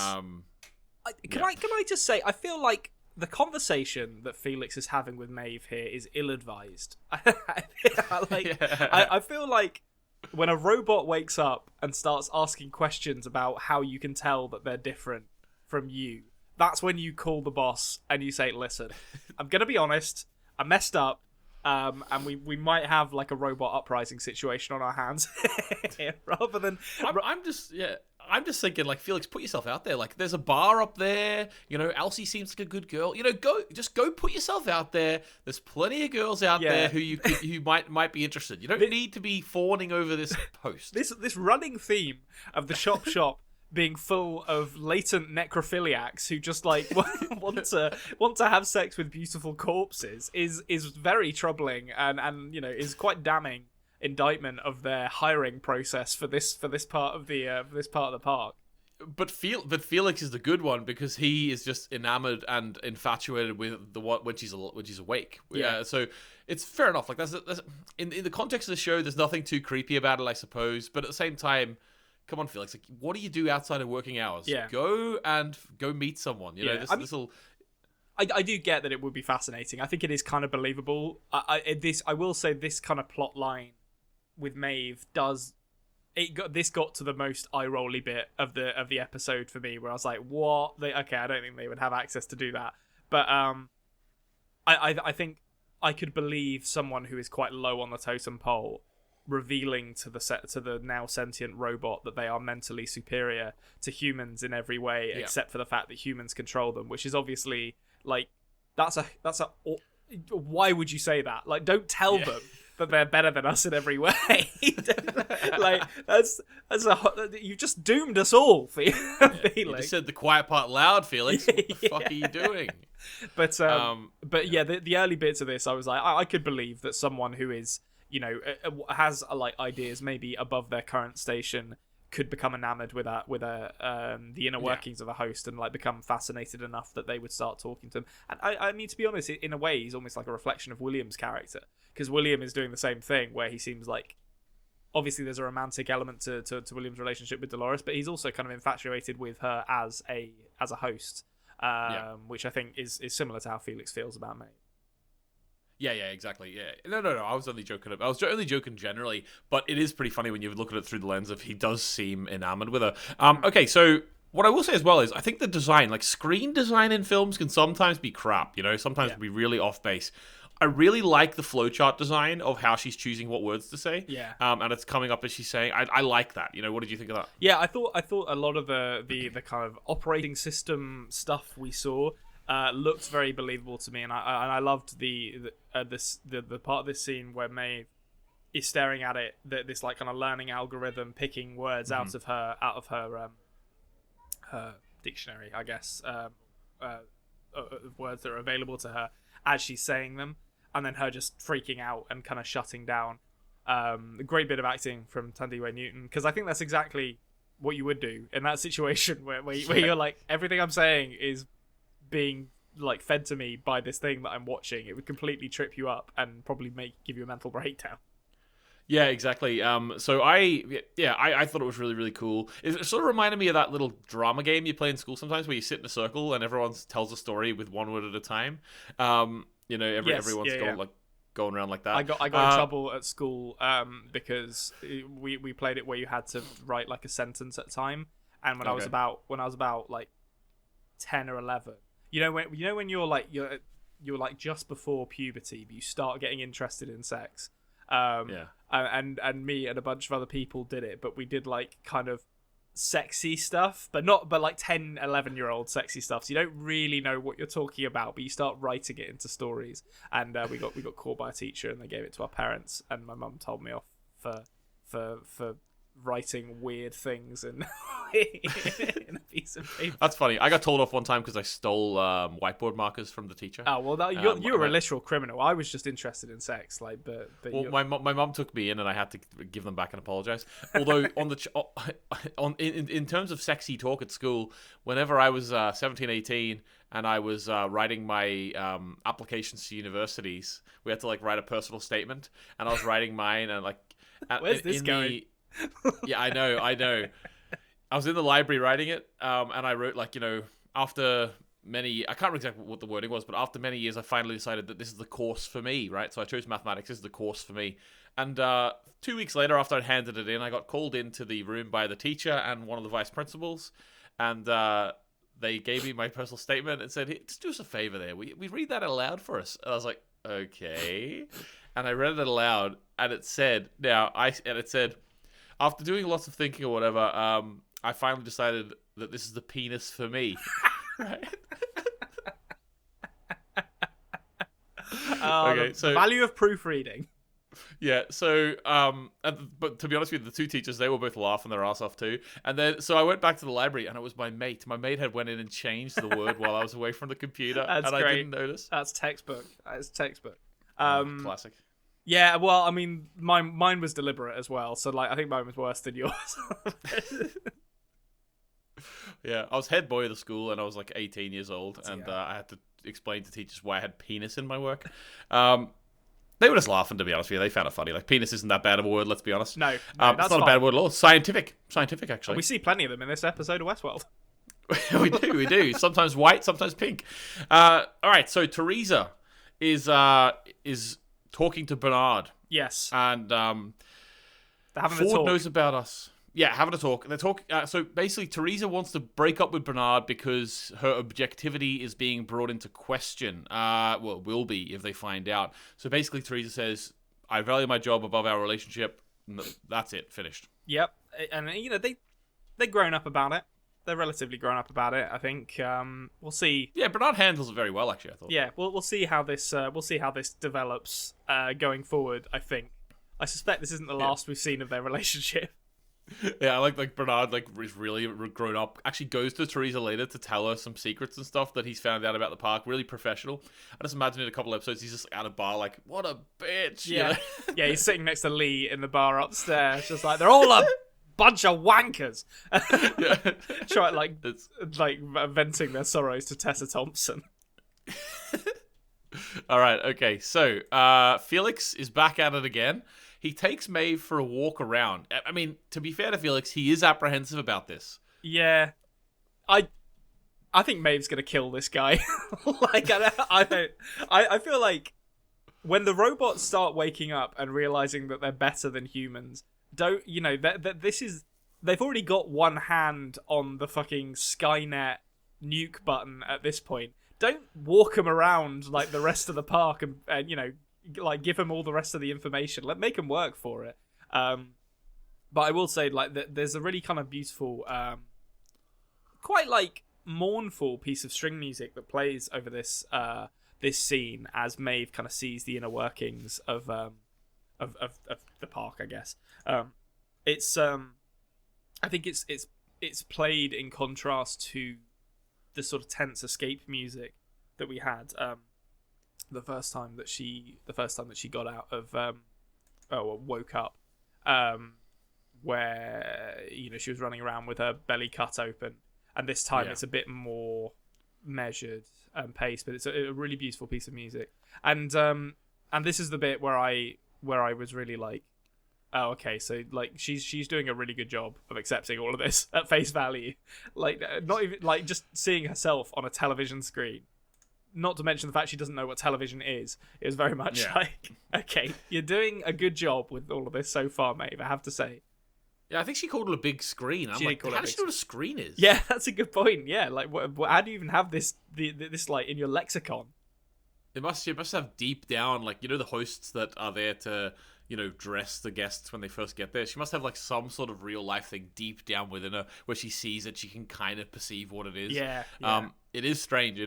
Speaker 4: Can I just say, I feel like the conversation that Felix is having with Maeve here is ill-advised. I feel like when a robot wakes up and starts asking questions about how you can tell that they're different from you, that's when you call the boss and you say, listen, I'm going to be honest, I messed up, and we might have like a robot uprising situation on our hands rather than...
Speaker 3: I'm just thinking, like, Felix, put yourself out there. Like, there's a bar up there. Elsie seems like a good girl. Go put yourself out there. There's plenty of girls out there who might be interested. You don't need to be fawning over this post.
Speaker 4: This running theme of the shop being full of latent necrophiliacs who just like want to have sex with beautiful corpses is very troubling and is quite damning indictment of their hiring process for this part of the park.
Speaker 3: But Felix is the good one because he is just enamored and infatuated with when she's awake.
Speaker 4: Yeah.
Speaker 3: So it's fair enough. Like that's in the context of the show, there's nothing too creepy about it, I suppose. But at the same time, come on, Felix. Like, what do you do outside of working hours?
Speaker 4: Yeah.
Speaker 3: Go meet someone.
Speaker 4: I do get that it would be fascinating. I think it is kind of believable. I will say this kind of plot line with Maeve got to the most eye-rolly bit of the episode for me, where I was like, what? I don't think they would have access to do that. But I think I could believe someone who is quite low on the totem pole revealing to the now sentient robot that they are mentally superior to humans in every way, except for the fact that humans control them, which is obviously like that's a why would you say that? Like, don't tell them that they're better than us in every way. Like that's you've just doomed us all. Felix.
Speaker 3: You just said the quiet part loud, Felix. What the fuck are you doing?
Speaker 4: But the early bits of this, I was like, I could believe that someone who is has like ideas maybe above their current station could become enamored with the inner workings of a host and like become fascinated enough that they would start talking to him. And I mean, to be honest, in a way, he's almost like a reflection of William's character, because William is doing the same thing, where he seems like, obviously there's a romantic element to William's relationship with Dolores, but he's also kind of infatuated with her as a host, which I think is similar to how Felix feels about Maeve.
Speaker 3: Yeah, exactly. Yeah, no. I was only joking. I was only joking generally, but it is pretty funny when you look at it through the lens of he does seem enamored with her. Okay, so what I will say as well is I think the design, like screen design in films, can sometimes be crap. Sometimes be really off base. I really like the flowchart design of how she's choosing what words to say.
Speaker 4: Yeah.
Speaker 3: And it's coming up as she's saying. I like that. What did you think of that?
Speaker 4: Yeah, I thought a lot of the kind of operating system stuff we saw looked very believable to me, and I loved the part of this scene where Maeve is staring at it, this like kind of learning algorithm picking words out of her dictionary, I guess, words that are available to her as she's saying them, and then her just freaking out and kind of shutting down. A great bit of acting from Tandiwe Newton, because I think that's exactly what you would do in that situation where you're like, everything I'm saying is being like fed to me by this thing that I'm watching. It would completely trip you up and probably give you a mental breakdown.
Speaker 3: Yeah, exactly. So I thought it was really, really cool. It sort of reminded me of that little drama game you play in school sometimes, where you sit in a circle and everyone tells a story with one word at a time. Everyone's going around like that.
Speaker 4: I got in trouble at school because we played it where you had to write like a sentence at a time, and when I was about like 10 or 11. When you're like just before puberty, but you start getting interested in sex. And me and a bunch of other people did it, but we did like kind of sexy stuff, but like 10, 11-year-old sexy stuff. So you don't really know what you're talking about, but you start writing it into stories. And we got called by a teacher, and they gave it to our parents, and my mum told me off for writing weird things in a piece of paper.
Speaker 3: That's funny. I got told off one time because I stole whiteboard markers from the teacher.
Speaker 4: Oh well, you were a literal criminal. I was just interested in sex, like. But
Speaker 3: my mum took me in, and I had to give them back and apologize. Although in terms of sexy talk at school, whenever I was 17, 18, and I was writing my applications to universities, we had to like write a personal statement, and I was writing mine, and like.
Speaker 4: Where's this going?
Speaker 3: Yeah, I know. I was in the library writing it, and I wrote like, after many, I can't remember exactly what the wording was, but after many years, I finally decided that this is the course for me, right? So I chose mathematics as the course for me. And 2 weeks later, after I'd handed it in, I got called into the room by the teacher and one of the vice principals. And they gave me my personal statement and said, hey, just do us a favor there. We read that aloud for us. And I was like, okay. And I read it aloud, and it said, after doing lots of thinking or whatever, I finally decided that this is the penis for me. Right?
Speaker 4: Okay, so value of proofreading.
Speaker 3: Yeah, so, but to be honest with you, the two teachers, they were both laughing their ass off too. And then, so I went back to the library, and it was my mate. My mate had went in and changed the word while I was away from the computer,
Speaker 4: That's
Speaker 3: and
Speaker 4: great.
Speaker 3: I didn't notice.
Speaker 4: That's textbook.
Speaker 3: Classic.
Speaker 4: Yeah, well, I mean, mine was deliberate as well, so, like, I think mine was worse than yours.
Speaker 3: Yeah, I was head boy of the school, and I was like 18 years old, and I had to explain to teachers why I had penis in my work. They were just laughing, to be honest with you. They found it funny. Like, penis isn't that bad of a word, let's be honest.
Speaker 4: No,
Speaker 3: it's
Speaker 4: that's
Speaker 3: not
Speaker 4: fine.
Speaker 3: a bad word at all. Scientific, actually.
Speaker 4: We see plenty of them in this episode of Westworld.
Speaker 3: we do. Sometimes white, sometimes pink. All right, so Thersa is talking to Bernard.
Speaker 4: Yes.
Speaker 3: And
Speaker 4: They're having a
Speaker 3: Ford
Speaker 4: talk.
Speaker 3: knows about us. Yeah, having a talk. They're talking. So basically, Thersa wants to break up with Bernard because her objectivity is being brought into question. Well, it will be if they find out. So basically, Thersa says, "I value my job above our relationship." That's it. Finished.
Speaker 4: Yep, and you know they've grown up about it. They're relatively grown up about it. I think we'll see.
Speaker 3: Yeah, Bernard handles it very well, actually. I thought.
Speaker 4: Yeah, we'll see how this develops going forward. I suspect this isn't the last we've seen of their relationship.
Speaker 3: Yeah, I like Bernard, like, is really grown up. Actually goes to Thersa later to tell her some secrets and stuff that he's found out about the park. Really professional. I just imagine in a couple episodes he's just at a bar like, what a bitch.
Speaker 4: Yeah,
Speaker 3: you know?
Speaker 4: yeah. He's sitting next to Lee in the bar upstairs, just like they're all a bunch of wankers.
Speaker 3: Yeah.
Speaker 4: Try like venting their sorrows to Tessa Thompson.
Speaker 3: All right, okay. So Felix is back at it again. He takes Maeve for a walk around. I mean, to be fair to Felix, he is apprehensive about this.
Speaker 4: Yeah, I think Maeve's gonna kill this guy. Like I feel like when the robots start waking up and realizing that they're better than humans, they've already got one hand on the fucking Skynet nuke button at this point. Don't walk them around like the rest of the park and you know, like give them all the rest of the information. Make them work for it. But I will say, like, there's a really kind of beautiful, quite like mournful piece of string music that plays over this scene as Maeve kind of sees the inner workings of the park. I guess it's I think it's played in contrast to the sort of tense escape music that we had the first time that she got out of woke up, where you know she was running around with her belly cut open, and this time it's a bit more measured and paced, but it's a really beautiful piece of music. And this is the bit where I was really like, oh, okay, so like she's doing a really good job of accepting all of this at face value, like not even like just seeing herself on a television screen. Not to mention the fact she doesn't know what television is. It was very much like, okay, you're doing a good job with all of this so far, Maeve, I have to say.
Speaker 3: Yeah, I think she called it a big screen. I'm like, how does she know what a screen is?
Speaker 4: Yeah, that's a good point. Yeah, like, how do you even have this like in your lexicon?
Speaker 3: It must have deep down, like, you know, the hosts that are there to, you know, dress the guests when they first get there. She must have like some sort of real life thing deep down within her where she sees it, she can kind of perceive what it is.
Speaker 4: Yeah.
Speaker 3: It is strange.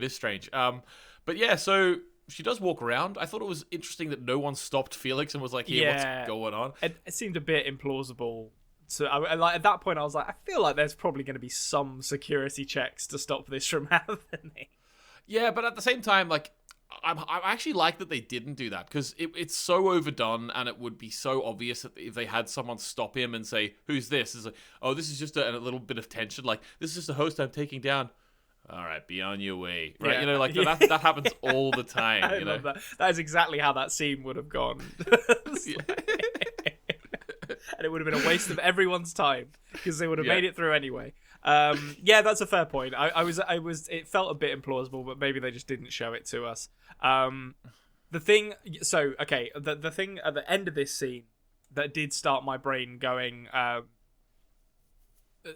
Speaker 3: But yeah, so she does walk around. I thought it was interesting that no one stopped Felix and was like, "Here, what's going on?"
Speaker 4: It seemed a bit implausible. So, like at that point, I was like, I feel like there's probably going to be some security checks to stop this from happening.
Speaker 3: Yeah, but at the same time, like, I actually like that they didn't do that because it's so overdone, and it would be so obvious that if they had someone stop him and say, "Who's this?" It's like, "Oh, this is just a little bit of tension. Like, this is just a host I'm taking down." All right, be on your way, right?
Speaker 4: Yeah.
Speaker 3: You know, like that happens all the time.
Speaker 4: I love that. That is exactly how that scene would have gone. and it would have been a waste of everyone's time because they would have made it through anyway. Yeah, that's a fair point. It felt a bit implausible, but maybe they just didn't show it to us. The thing at the end of this scene that did start my brain going,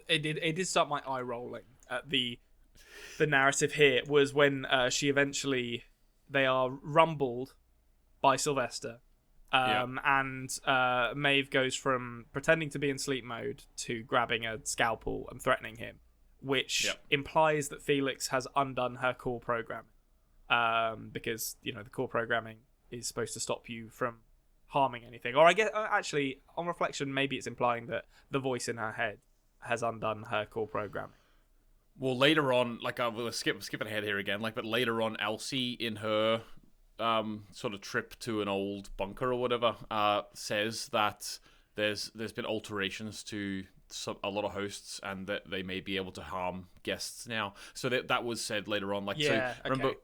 Speaker 4: it did start my eye rolling at the narrative here was when they are rumbled by Sylvester. And Maeve goes from pretending to be in sleep mode to grabbing a scalpel and threatening him, which implies that Felix has undone her core programming. Because, the core programming is supposed to stop you from harming anything. Or I guess, actually, on reflection, maybe it's implying that the voice in her head has undone her core programming.
Speaker 3: Well, later on, we'll skipping ahead here again, but later on, Elsie, in her sort of trip to an old bunker or whatever, says that there's been alterations to a lot of hosts and that they may be able to harm guests now. So that was said later on. Remember,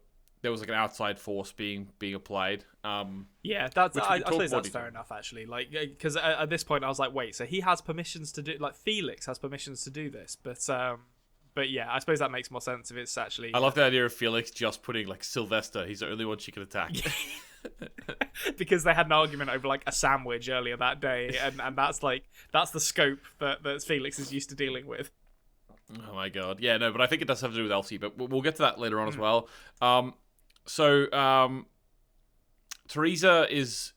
Speaker 3: there was an outside force being applied. I suppose that's fair enough, actually. Because at this point I was like, wait, so he has permissions to do, Felix has permissions to do this, but yeah, I suppose that makes more sense if it's actually... I love the idea of Felix just putting, Sylvester. He's the only one she could attack.
Speaker 4: Because they had an argument over, a sandwich earlier that day, and that's the scope that Felix is used to dealing with.
Speaker 3: Oh my god. Yeah, no, but I think it does have to do with Elsie, but we'll get to that later on as well. So, Thersa is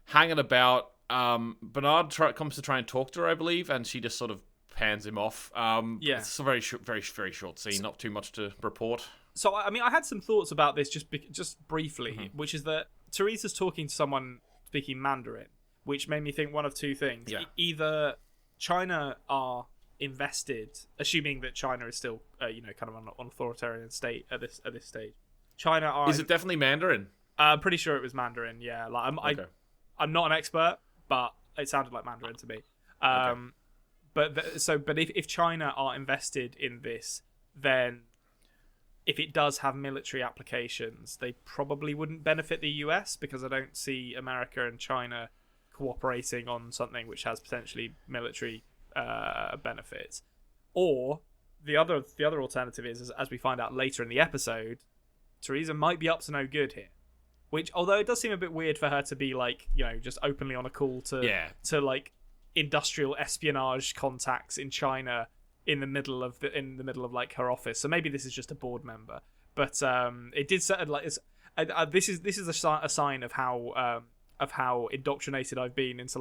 Speaker 3: hanging about. Bernard comes to try and talk to her, I believe, and she just sort of pans him off. It's a very short scene, not too much to report.
Speaker 4: So, I had some thoughts about this just briefly, which is that Theresa's talking to someone speaking Mandarin, which made me think one of two things.
Speaker 3: Yeah.
Speaker 4: Either China are invested, assuming that China is still, kind of an authoritarian state at this stage. China are...
Speaker 3: Is it definitely Mandarin?
Speaker 4: I'm pretty sure it was Mandarin, yeah.
Speaker 3: Okay.
Speaker 4: I'm not an expert, but it sounded like Mandarin to me.
Speaker 3: Okay.
Speaker 4: But if China are invested in this, then if it does have military applications, they probably wouldn't benefit the US, because I don't see America and China cooperating on something which has potentially military benefits. Or the other alternative is, as we find out later in the episode, Thersa might be up to no good here. Which, although it does seem a bit weird for her to be just openly on a call to industrial espionage contacts in China in the middle of her office. So maybe this is just a board member. But it did sound this is a sign of how indoctrinated I've been into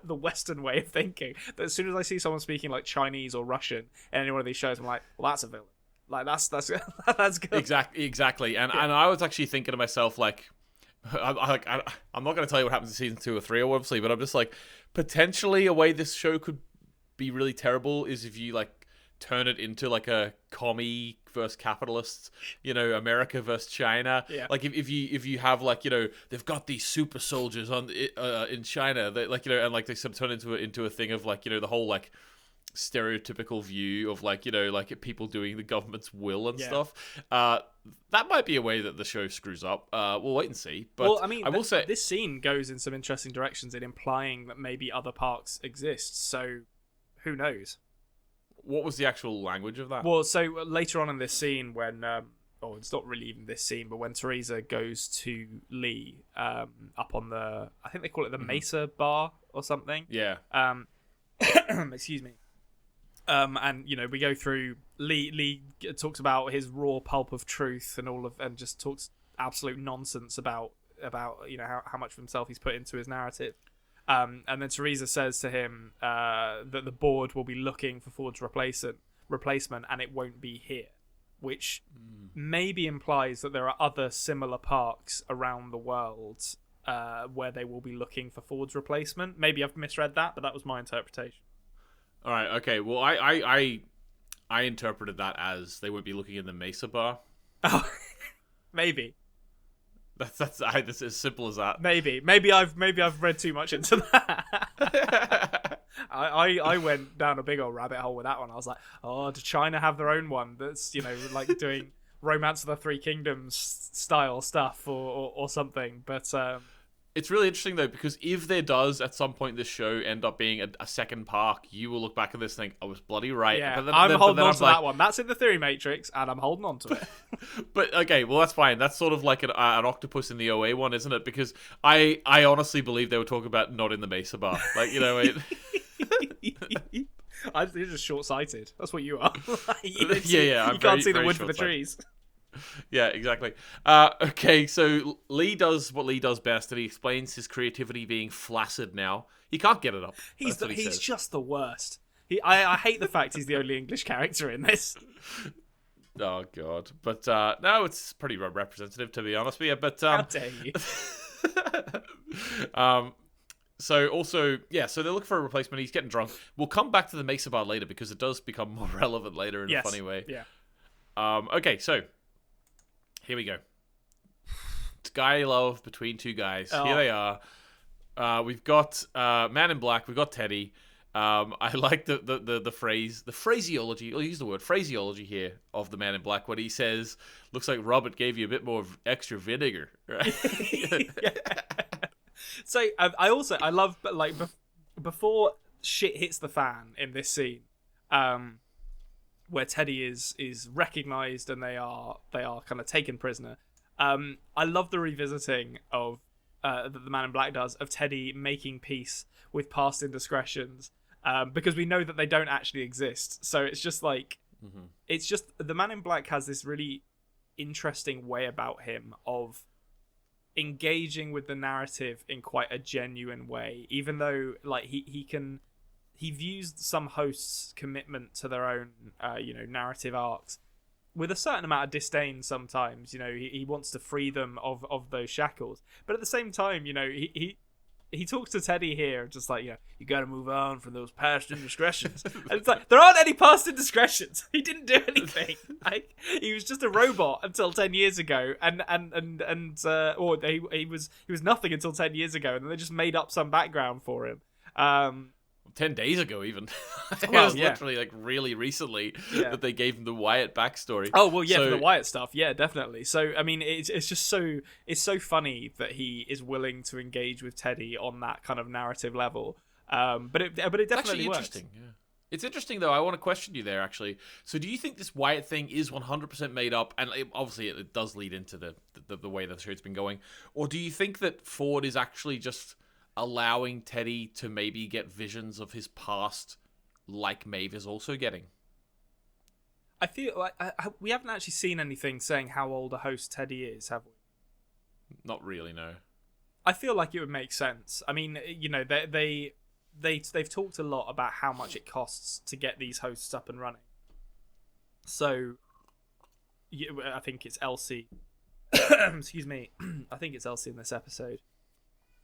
Speaker 4: the Western way of thinking. That as soon as I see someone speaking Chinese or Russian in any one of these shows, I'm like, well, that's a villain. That's that's good.
Speaker 3: Exactly. And I was actually thinking to myself, I'm not going to tell you what happens in season 2 or 3, obviously, but I'm just potentially a way this show could be really terrible is if you turn it into a commie versus capitalists, America versus China.
Speaker 4: Yeah.
Speaker 3: If you have they've got these super soldiers in China that and they sort of turn into a thing of the whole stereotypical view of people doing the government's will and stuff. That might be a way that the show screws up. We'll wait and see. But I will say
Speaker 4: this scene goes in some interesting directions in implying that maybe other parks exist. So who knows?
Speaker 3: What was the actual language of that?
Speaker 4: Well, so later on in this scene, when it's not really even this scene, but when Thersa goes to Lee up on the, I think they call it the Mesa Bar or something.
Speaker 3: Yeah.
Speaker 4: Excuse me. And we go through. Lee talks about his raw pulp of truth and just talks absolute nonsense about how much of himself he's put into his narrative. And then Thersa says to him that the board will be looking for Ford's replacement, and it won't be here, which maybe implies that there are other similar parks around the world where they will be looking for Ford's replacement. Maybe I've misread that, but that was my interpretation.
Speaker 3: All right. Okay. Well, I interpreted that as they would be looking in the Mesa Bar.
Speaker 4: Oh, maybe.
Speaker 3: That's as simple as that.
Speaker 4: Maybe I've read too much into that. I went down a big old rabbit hole with that one. I was like, oh, does China have their own one that's doing Romance of the Three Kingdoms style stuff or something? But
Speaker 3: It's really interesting, though, because if there does, at some point, this show end up being a second park, you will look back at this and think, I was bloody right.
Speaker 4: Yeah,
Speaker 3: but
Speaker 4: I'm holding on
Speaker 3: I'm
Speaker 4: to that one. That's in the theory matrix, and I'm holding on to it.
Speaker 3: But, okay, well, that's fine. That's sort of like an octopus in the OA one, isn't it? Because I honestly believe they were talking about not in the Mesa bar. Like, you know...
Speaker 4: You're just short-sighted. That's what you are. You can't see the wood for the trees.
Speaker 3: Yeah, exactly. Okay, so Lee does what Lee does best, and he explains his creativity being flaccid now. He can't get it up.
Speaker 4: He's just the worst. I hate the fact he's the only English character in this.
Speaker 3: Oh, God. But, no, it's pretty representative, to be honest with you. But,
Speaker 4: how dare you?
Speaker 3: So also, yeah, so they're looking for a replacement. He's getting drunk. We'll come back to the Mesa bar later because it does become more relevant later in a funny way.
Speaker 4: Yeah.
Speaker 3: Okay, so here we go. It's guy love between two guys.
Speaker 4: Oh.
Speaker 3: Here they are. We've got Man in Black. We've got Teddy. I like the phraseology. I'll use the word phraseology here of the Man in Black when he says, "Looks like Robert gave you a bit more extra vinegar." Right?
Speaker 4: Yeah. So I love, but like before shit hits the fan in this scene, where Teddy is recognized and they are kind of taken prisoner. I love the revisiting of that the Man in Black does of Teddy making peace with past indiscretions, because we know that they don't actually exist. So it's just like it's just the Man in Black has this really interesting way about him of engaging with the narrative in quite a genuine way, even though like he views some hosts' commitment to their own narrative arcs with a certain amount of disdain sometimes. He wants to free them of those shackles, but at the same time, he talks to Teddy here just like, you got to move on from those past indiscretions. And it's like, there aren't any past indiscretions. He didn't do anything. Like, he was just a robot until 10 years ago, or he was nothing until 10 years ago, and then they just made up some background for him.
Speaker 3: 10 days ago, even. It
Speaker 4: Well,
Speaker 3: was
Speaker 4: yeah.
Speaker 3: literally like really recently that they gave him the Wyatt backstory.
Speaker 4: Oh well, yeah, for the Wyatt stuff, yeah, definitely. So I mean, it's just so funny that he is willing to engage with Teddy on that kind of narrative level. But it definitely works.
Speaker 3: Interesting. Yeah. It's interesting though. I want to question you there actually. So do you think this Wyatt thing is 100% made up? And obviously it does lead into the way that the show's been going. Or do you think that Ford is actually just allowing Teddy to maybe get visions of his past like Maeve is also getting?
Speaker 4: I feel like we haven't actually seen anything saying how old a host Teddy is, have we?
Speaker 3: Not really, no.
Speaker 4: I feel like it would make sense. I mean, they've talked a lot about how much it costs to get these hosts up and running. So, I think it's Elsie. Excuse me. I think it's Elsie in this episode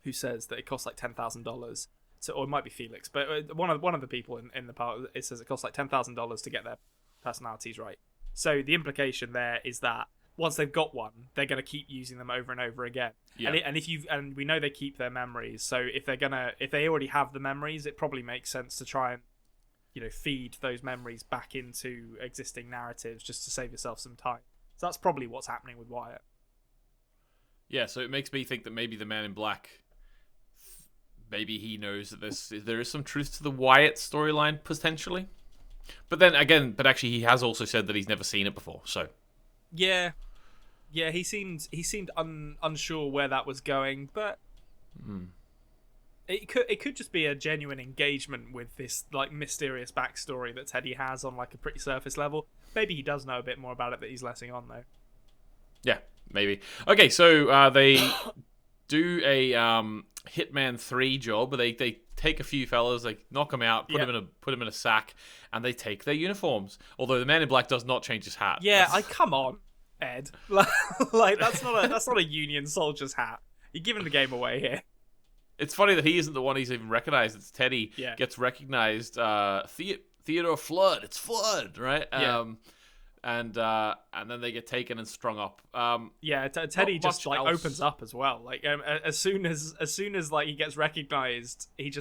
Speaker 4: who says that it costs like $10,000. So, or it might be Felix, but one of the people in the part, it says it costs like $10,000 to get their personalities right. So the implication there is that once they've got one, they're going to keep using them over and over again. Yeah. And we know they keep their memories. So if they already have the memories, it probably makes sense to try and feed those memories back into existing narratives just to save yourself some time. So that's probably what's happening with Wyatt. Yeah.
Speaker 3: So it makes me think that maybe the Man in Black, maybe he knows that there is some truth to the Wyatt storyline potentially. But then again, actually he has also said that he's never seen it before. So
Speaker 4: yeah, he seemed unsure where that was going, but it could just be a genuine engagement with this like mysterious backstory that Teddy has on like a pretty surface level. Maybe he does know a bit more about it that he's letting on though. Yeah,
Speaker 3: maybe. Okay, so they do a Hitman 3 job, but they take a few fellas, they knock them out, put them in a sack, and they take their uniforms. Although the Man in Black does not change his hat.
Speaker 4: Yeah, come on, Ed. Like that's not a Union soldier's hat. You're giving the game away here.
Speaker 3: It's funny that he isn't the one he's even recognized. It's Teddy gets recognized. Theodore Flood. It's Flood, right?
Speaker 4: Yeah.
Speaker 3: And then they get taken and strung up.
Speaker 4: Teddy just like opens up as well. Like as soon as like he gets recognized, he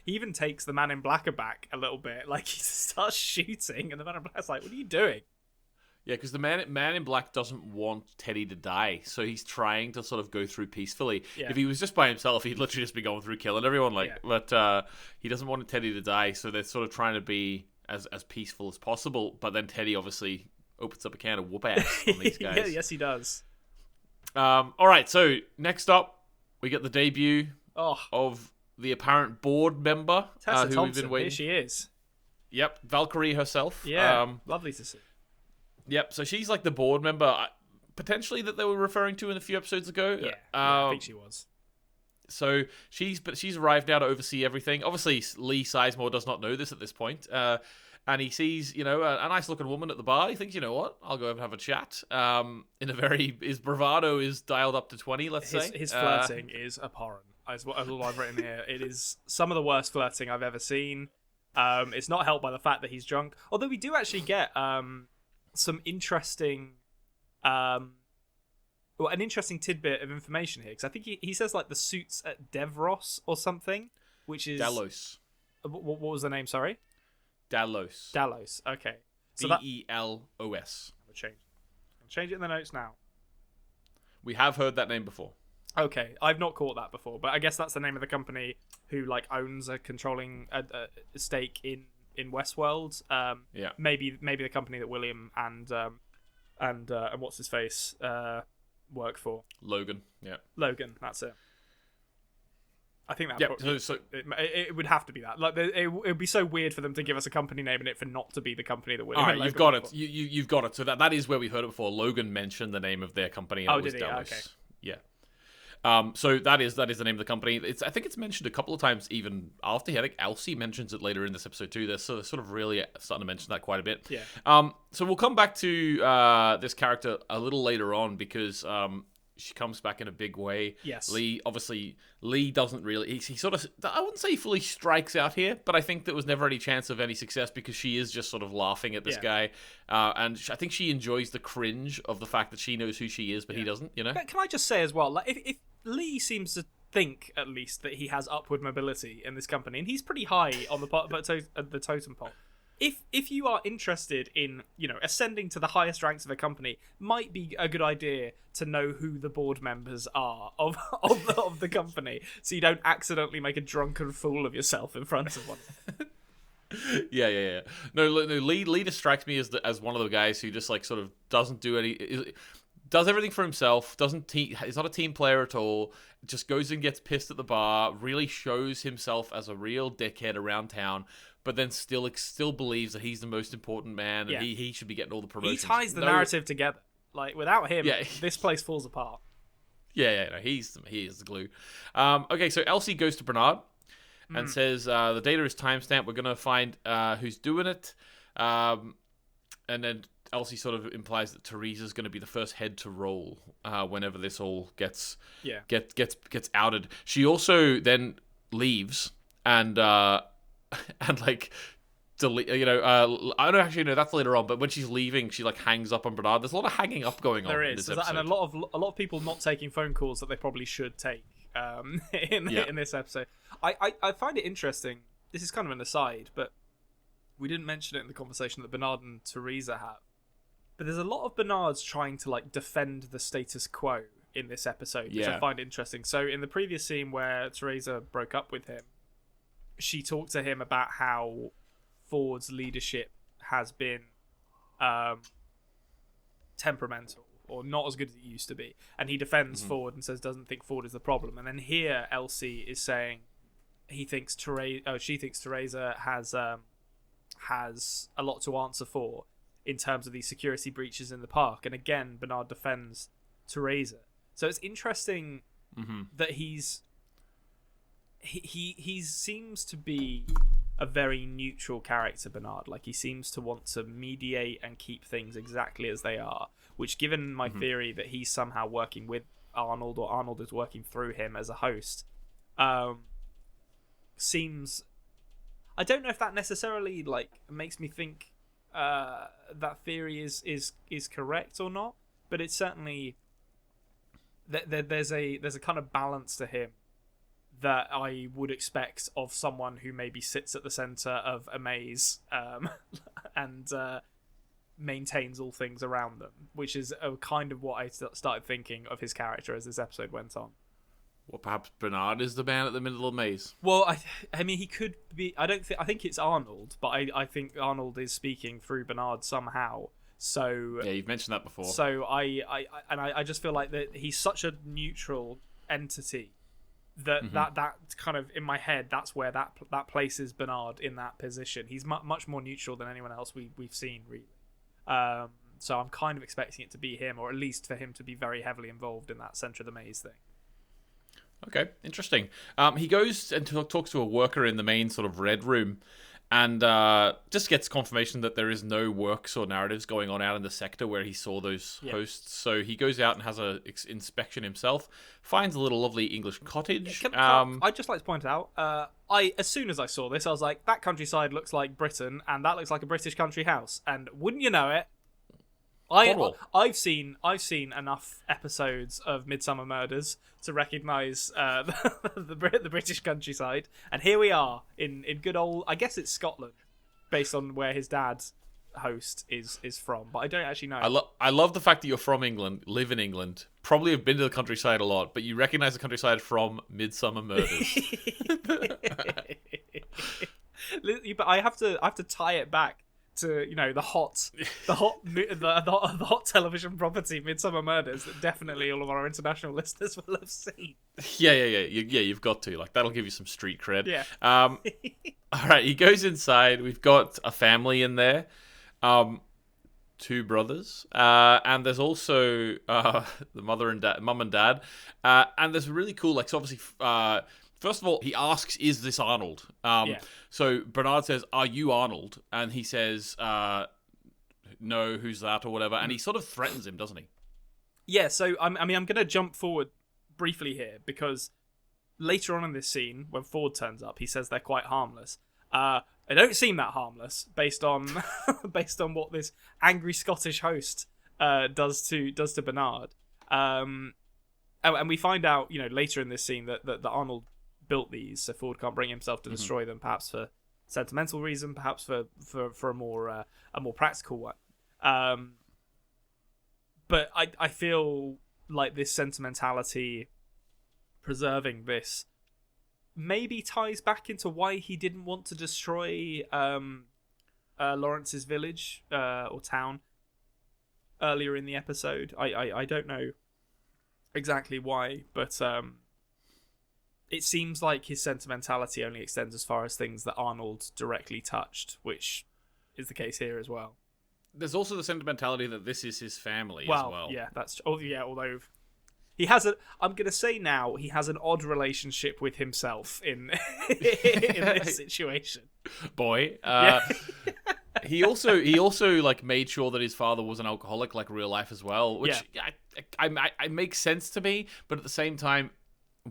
Speaker 4: even takes the Man in Black aback a little bit. Like he starts shooting, and the Man in Black's like, "What are you doing?"
Speaker 3: Yeah, because the man in black doesn't want Teddy to die, so he's trying to sort of go through peacefully.
Speaker 4: Yeah.
Speaker 3: If he was just by himself, he'd literally just be going through killing everyone. But he doesn't want Teddy to die, so they're sort of trying to be as peaceful as possible. But then Teddy obviously opens up a can of whoop ass on these guys.
Speaker 4: Yeah, yes, he does.
Speaker 3: All right, so next up, we get the debut
Speaker 4: Oh,
Speaker 3: of the apparent board member
Speaker 4: Tessa
Speaker 3: who
Speaker 4: Thompson,
Speaker 3: we've been waiting.
Speaker 4: here she is.
Speaker 3: Yep, Valkyrie herself.
Speaker 4: Yeah, lovely to see.
Speaker 3: Yep, so she's like the board member, potentially that they were referring to in a few episodes ago.
Speaker 4: Yeah, I think she was.
Speaker 3: So she's arrived now to oversee everything. Obviously, Lee Sizemore does not know this at this point. And he sees, a nice looking woman at the bar. He thinks, you know what, I'll go over and have a chat. His bravado is dialed up to 20, let's say.
Speaker 4: His flirting is abhorrent. That's all I've written here. It is some of the worst flirting I've ever seen. It's not helped by the fact that he's drunk. Although we do actually get some interesting, an interesting tidbit of information here. Because I think he says like the suits at Devros or something, which is
Speaker 3: Delos.
Speaker 4: What was the name? Sorry,
Speaker 3: Delos.
Speaker 4: Delos. Okay, so
Speaker 3: Delos.
Speaker 4: I'll change it in the notes now.
Speaker 3: We have heard that name before.
Speaker 4: Okay, I've not caught that before, but I guess that's the name of the company who like owns a controlling stake in Westworld.
Speaker 3: Yeah,
Speaker 4: maybe the company that William and what's his face work for.
Speaker 3: Logan. Yeah,
Speaker 4: Logan. That's it. I think that.
Speaker 3: Yeah,
Speaker 4: it would have to be that. Like it would be so weird for them to give us a company name in it for not to be the company that William.
Speaker 3: All
Speaker 4: and
Speaker 3: right,
Speaker 4: Logan
Speaker 3: you've got
Speaker 4: work
Speaker 3: it.
Speaker 4: for.
Speaker 3: You've got it. So that is where we've heard it before. Logan mentioned the name of their company. And it was
Speaker 4: did he?
Speaker 3: Delos.
Speaker 4: Okay.
Speaker 3: Yeah. So that is the name of the company. I think it's mentioned a couple of times even after. I think Elsie mentions it later in this episode too. They're sort of really starting to mention that quite a bit.
Speaker 4: Yeah.
Speaker 3: So we'll come back to this character a little later on because she comes back in a big way.
Speaker 4: Yes.
Speaker 3: Lee doesn't really. He sort of. I wouldn't say he fully strikes out here, but I think there was never any chance of any success because she is just sort of laughing at this guy, and I think she enjoys the cringe of the fact that she knows who she is, but he doesn't.
Speaker 4: But can I just say as well, like if Lee seems to think at least that he has upward mobility in this company, and he's pretty high on the totem pole. If you are interested in, ascending to the highest ranks of a company, might be a good idea to know who the board members are of the company, so you don't accidentally make a drunken fool of yourself in front of one.
Speaker 3: Yeah. No, Lee strikes me as one of the guys who just like sort of doesn't do does everything for himself. He's not a team player at all. Just goes and gets pissed at the bar. Really shows himself as a real dickhead around town. But then still believes that he's the most important man and he should be getting all the promotions.
Speaker 4: He ties the narrative together. Like without him, this place falls apart.
Speaker 3: Yeah. He is the glue. Okay, so Elsie goes to Bernard and says the data is timestamped. We're gonna find who's doing it. And then Elsie sort of implies that Theresa's going to be the first head to roll whenever this all gets outed. She also then leaves and like delete. I don't actually know, that's later on. But when she's leaving, she like hangs up on Bernard. There's a lot of hanging up going on.
Speaker 4: There
Speaker 3: in
Speaker 4: is,
Speaker 3: this episode.
Speaker 4: and a lot of people not taking phone calls that they probably should take in this episode. I find it interesting. This is kind of an aside, but we didn't mention it in the conversation that Bernard and Theresa have. But there's a lot of Bernards trying to like defend the status quo in this episode, which I find interesting. So in the previous scene where Theresa broke up with him, she talked to him about how Ford's leadership has been temperamental or not as good as it used to be, and he defends Ford and says doesn't think Ford is the problem. And then here Elsie is saying she thinks Theresa has a lot to answer for in terms of these security breaches in the park. And again, Bernard defends Theresa. So it's interesting that he seems to be a very neutral character, Bernard. Like, he seems to want to mediate and keep things exactly as they are, which, given my theory that he's somehow working with Arnold or Arnold is working through him as a host, seems... I don't know if that necessarily like makes me think that theory is correct or not, but it's certainly there's a kind of balance to him that I would expect of someone who maybe sits at the center of a maze and maintains all things around them, which is kind of what I started thinking of his character as this episode went on.
Speaker 3: Well, perhaps Bernard is the man at the middle of the maze.
Speaker 4: Well, I mean, he could be. I think it's Arnold, but I think Arnold is speaking through Bernard somehow. So
Speaker 3: Yeah, you've mentioned that before.
Speaker 4: So I just feel like that he's such a neutral entity that that kind of in my head, that's where that places Bernard in that position. He's much more neutral than anyone else we've seen, really. So I'm kind of expecting it to be him, or at least for him to be very heavily involved in that center of the maze thing.
Speaker 3: Okay, interesting. He goes and talks to a worker in the main sort of red room, and just gets confirmation that there is no works or narratives going on out in the sector where he saw those hosts. So he goes out and has a inspection himself, finds a little lovely English cottage.
Speaker 4: I'd just like to point out, as soon as I saw this, I was like, that countryside looks like Britain, and that looks like a British country house. And wouldn't you know it, I've seen enough episodes of Midsummer Murders to recognise the British countryside, and here we are in good old, I guess it's Scotland, based on where his dad's host is from, but I don't actually know.
Speaker 3: I love the fact that you're from England, live in England, probably have been to the countryside a lot, but you recognise the countryside from Midsummer Murders.
Speaker 4: But I have to tie it back to the hot television property Midsummer Murders that definitely all of our international listeners will have seen.
Speaker 3: Yeah. You've got to, like, that'll give you some street cred.
Speaker 4: Yeah.
Speaker 3: All right, he goes inside. We've got a family in there, 2 brothers, and there's also the mum and dad, and there's really cool, like, so obviously. First of all, he asks, "Is this Arnold?" So Bernard says, "Are you Arnold?" And he says, "No, who's that?" or whatever. And he sort of threatens him, doesn't he?
Speaker 4: Yeah. So I'm going to jump forward briefly here, because later on in this scene, when Ford turns up, he says they're quite harmless. They don't seem that harmless based on what this angry Scottish host does to Bernard. And we find out, later in this scene that Arnold built these, so Ford can't bring himself to destroy them, perhaps for sentimental reason, perhaps for a more practical one. But I feel like this sentimentality, preserving this, maybe ties back into why he didn't want to destroy Lawrence's village or town earlier in the episode. I don't know exactly why, but it seems like his sentimentality only extends as far as things that Arnold directly touched, which is the case here as well.
Speaker 3: There's also the sentimentality that this is his family as well.
Speaker 4: Yeah, although he has I'm going to say now, he has an odd relationship with himself in this situation.
Speaker 3: Boy. He also like made sure that his father was an alcoholic, like real life as well, which I makes sense to me. But at the same time,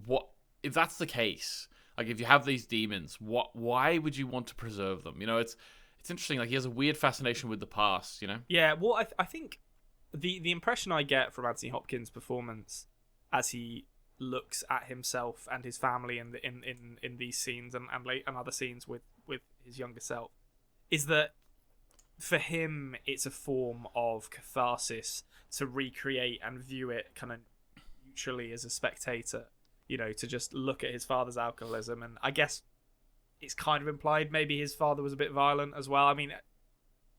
Speaker 3: what if that's the case? Like, if you have these demons, why would you want to preserve them? It's interesting. Like, he has a weird fascination with the past.
Speaker 4: Yeah. Well, I think the impression I get from Anthony Hopkins' performance as he looks at himself and his family in these scenes and other scenes with his younger self is that, for him, it's a form of catharsis to recreate and view it kind of neutrally as a spectator, to just look at his father's alcoholism. And I guess it's kind of implied maybe his father was a bit violent as well. I mean,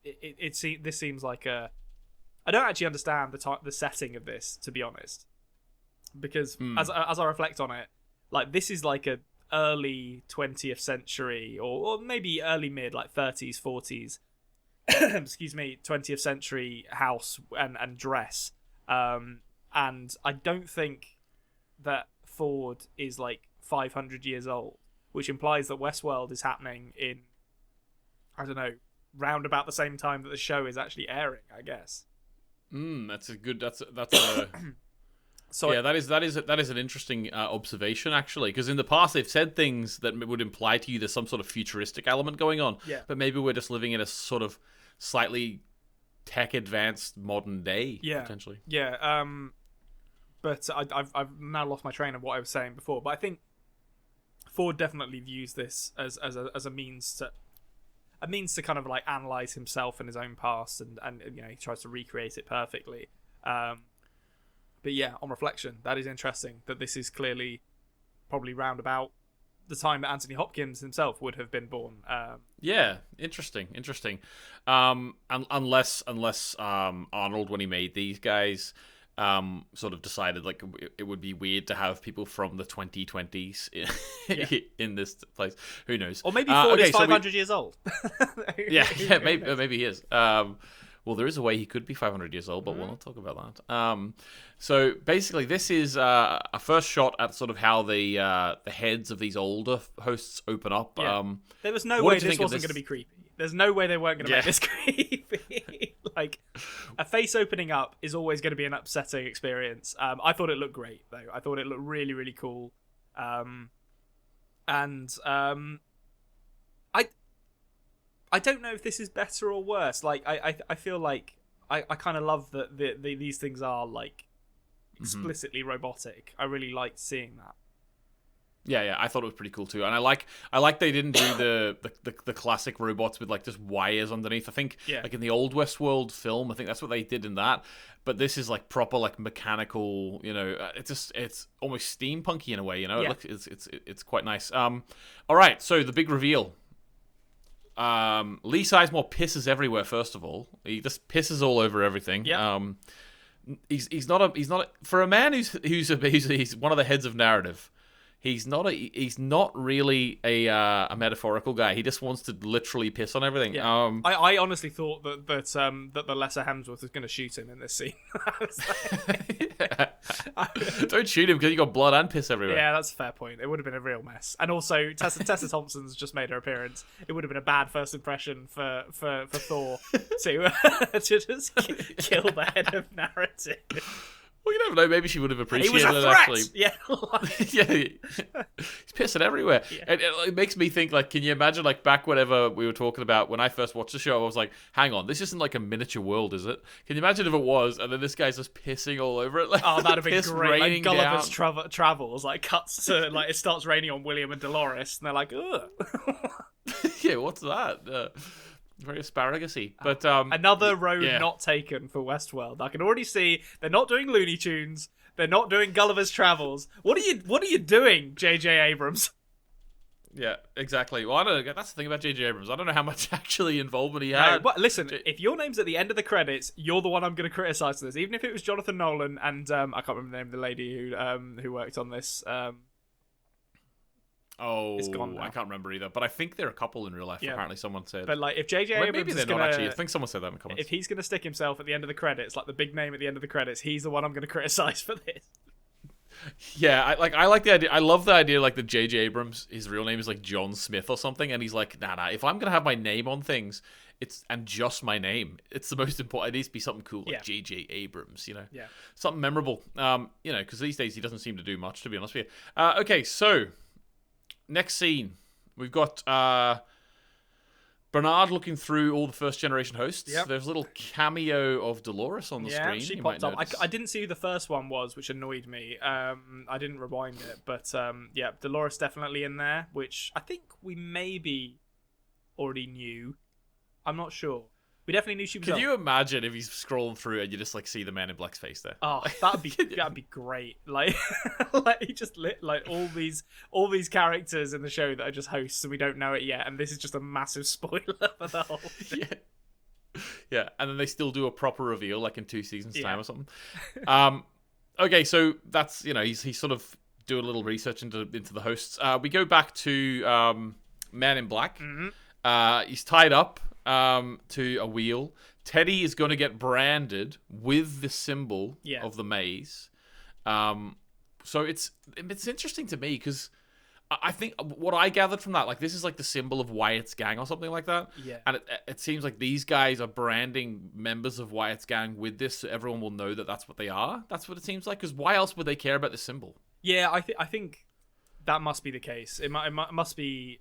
Speaker 4: this seems like I don't actually understand the setting of this, to be honest, because as I reflect on it, like, this is like a early 20th century or maybe early mid, like 30s, 40s, excuse me, 20th century house and dress. And I don't think that Ford is like 500 years old, which implies that Westworld is happening in, I don't know, round about the same time that the show is actually airing, I guess.
Speaker 3: That's a so yeah, that is an interesting observation, actually, because in the past they've said things that would imply to you there's some sort of futuristic element going on.
Speaker 4: Yeah.
Speaker 3: But maybe we're just living in a sort of slightly tech advanced modern day, potentially.
Speaker 4: Yeah. But I've now lost my train of what I was saying before. But I think Ford definitely views this as a means to, a means to kind of like analyze himself and his own past, and you know, he tries to recreate it perfectly. But yeah, on reflection, that is interesting that this is clearly probably round about the time that Anthony Hopkins himself would have been born.
Speaker 3: Yeah, interesting. Unless Arnold, when he made these guys, sort of decided like it would be weird to have people from the 2020s in this place. Who knows?
Speaker 4: Or maybe Ford is 500 years old.
Speaker 3: yeah, maybe he is. Well, there is a way he could be 500 years old, but we'll not talk about that. So basically, this is a first shot at sort of how the heads of these older hosts open up.
Speaker 4: Yeah. There was no way this wasn't going to be creepy. There's no way they weren't going to make this creepy. Like, a face opening up is always going to be an upsetting experience. I thought it looked great, though. I thought it looked really, really cool. I don't know if this is better or worse. Like, I feel like I kind of love that these things are like explicitly robotic. I really liked seeing that.
Speaker 3: Yeah, I thought it was pretty cool too, and I like they didn't do the classic robots with like just wires underneath. I think like in the old Westworld film, I think that's what they did in that. But this is like proper like mechanical. You know, it's almost steampunky in a way. You know, it's quite nice. All right, so the big reveal. Lee Sizemore pisses everywhere. First of all, he just pisses all over everything.
Speaker 4: Yeah.
Speaker 3: He's not for a man who's one of the heads of narrative. He's not really a metaphorical guy. He just wants to literally piss on everything.
Speaker 4: Yeah. I honestly thought that the lesser Hemsworth was going to shoot him in this scene.
Speaker 3: Don't shoot him because you got blood and piss everywhere.
Speaker 4: Yeah, that's a fair point. It would have been a real mess. And also, Tessa Thompson's just made her appearance. It would have been a bad first impression for Thor to just kill the head of narrative.
Speaker 3: Well, you never know. Maybe she would have appreciated
Speaker 4: it. Was a
Speaker 3: it,
Speaker 4: threat!
Speaker 3: actually.
Speaker 4: Yeah.
Speaker 3: Yeah. He's pissing everywhere. Yeah. And it makes me think, like, can you imagine, like, back whenever we were talking about, when I first watched the show, I was like, hang on, this isn't like a miniature world, is it? Can you imagine if it was, and then this guy's just pissing all over it? Like,
Speaker 4: oh, that'd have been great. Like, Gulliver's Travels, like, cuts to, like, it starts raining on William and Dolores, and they're like, ugh.
Speaker 3: Yeah, what's that? Very asparagus-y. But
Speaker 4: another road not taken for Westworld. I can already see they're not doing Looney Tunes. They're not doing Gulliver's Travels. What are you doing, J.J. Abrams?
Speaker 3: Yeah, exactly. Well, I don't know. That's the thing about J.J. Abrams. I don't know how much actually involvement he had.
Speaker 4: No, but listen, if your name's at the end of the credits, you're the one I'm going to criticize for this. Even if it was Jonathan Nolan and I can't remember the name of the lady who worked on this. It's gone now.
Speaker 3: I can't remember either. But I think they're a couple in real life. Yeah. Apparently, someone said.
Speaker 4: But like, if J.J. Abrams
Speaker 3: maybe they're
Speaker 4: is
Speaker 3: not actually. I think someone said that in the comments.
Speaker 4: If he's going to stick himself at the end of the credits, like the big name at the end of the credits, he's the one I'm going to criticize for this.
Speaker 3: Yeah, I like the idea. I love the idea, like, that J.J. Abrams, his real name is like John Smith or something, and he's like, nah. If I'm gonna have my name on things, and just my name. It's the most important. It needs to be something cool, like J.J. Abrams, you know, something memorable. You know, because these days he doesn't seem to do much, to be honest with you. Okay, so. Next scene, we've got Bernard looking through all the first-generation hosts. Yep. There's a little cameo of Dolores on the screen.
Speaker 4: Yeah, she popped up. I didn't see who the first one was, which annoyed me. I didn't rewind it. But, Dolores definitely in there, which I think we maybe already knew. I'm not sure. We definitely knew she was.
Speaker 3: Can you imagine if he's scrolling through and you just like see the Man in Black's face there?
Speaker 4: Oh, that'd be great. Like, like he just lit like all these characters in the show that are just hosts and we don't know it yet, and this is just a massive spoiler for the whole thing.
Speaker 3: Yeah, and then they still do a proper reveal like in 2 seasons time or something. Okay, so that's, you know, he's sort of doing a little research into the hosts. We go back to Man in Black. Mm-hmm. He's tied up to a wheel. Teddy is going to get branded with the symbol of the maze. So it's interesting to me because I think what I gathered from that, like, this is like the symbol of Wyatt's gang or something like that.
Speaker 4: Yeah.
Speaker 3: And it seems like these guys are branding members of Wyatt's gang with this, so everyone will know that that's what they are. That's what it seems like. Because why else would they care about the symbol?
Speaker 4: Yeah, I think that must be the case. It must be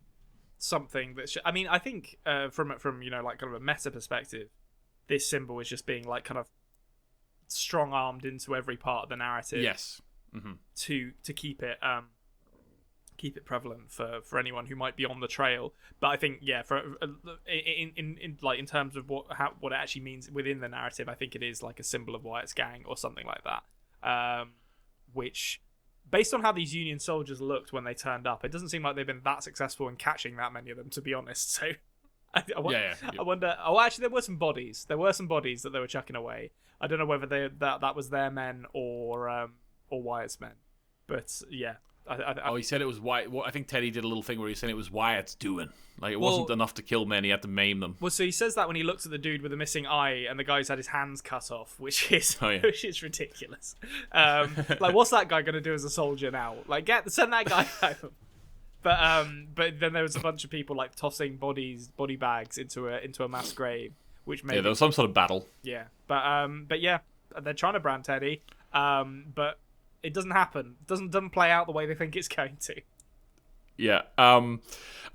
Speaker 4: something that I mean, I think from you know, like, kind of a meta perspective, this symbol is just being like kind of strong-armed into every part of the narrative.
Speaker 3: Yes. Mm-hmm.
Speaker 4: To keep it keep it prevalent for anyone who might be on the trail. But I think for in terms of what it actually means within the narrative, I think it is like a symbol of Wyatt's gang or something like that. Which, based on how these Union soldiers looked when they turned up, it doesn't seem like they've been that successful in catching that many of them, to be honest. So I wonder. Oh, actually, there were some bodies. There were some bodies that they were chucking away. I don't know whether that was their men or Wyatt's men. But yeah.
Speaker 3: He said it was Wyatt. Well, I think Teddy did a little thing where he said it was Wyatt's doing. Like, it wasn't enough to kill men; he had to maim them.
Speaker 4: Well, so he says that when he looks at the dude with the missing eye, and the guy's had his hands cut off, which is ridiculous. Like, what's that guy going to do as a soldier now? Like, send that guy home. But then there was a bunch of people like tossing body bags into a mass grave, which maybe
Speaker 3: there was some sort of battle.
Speaker 4: Yeah, but yeah, they're trying to brand Teddy, but it doesn't happen. It doesn't play out the way they think it's going to.
Speaker 3: Yeah.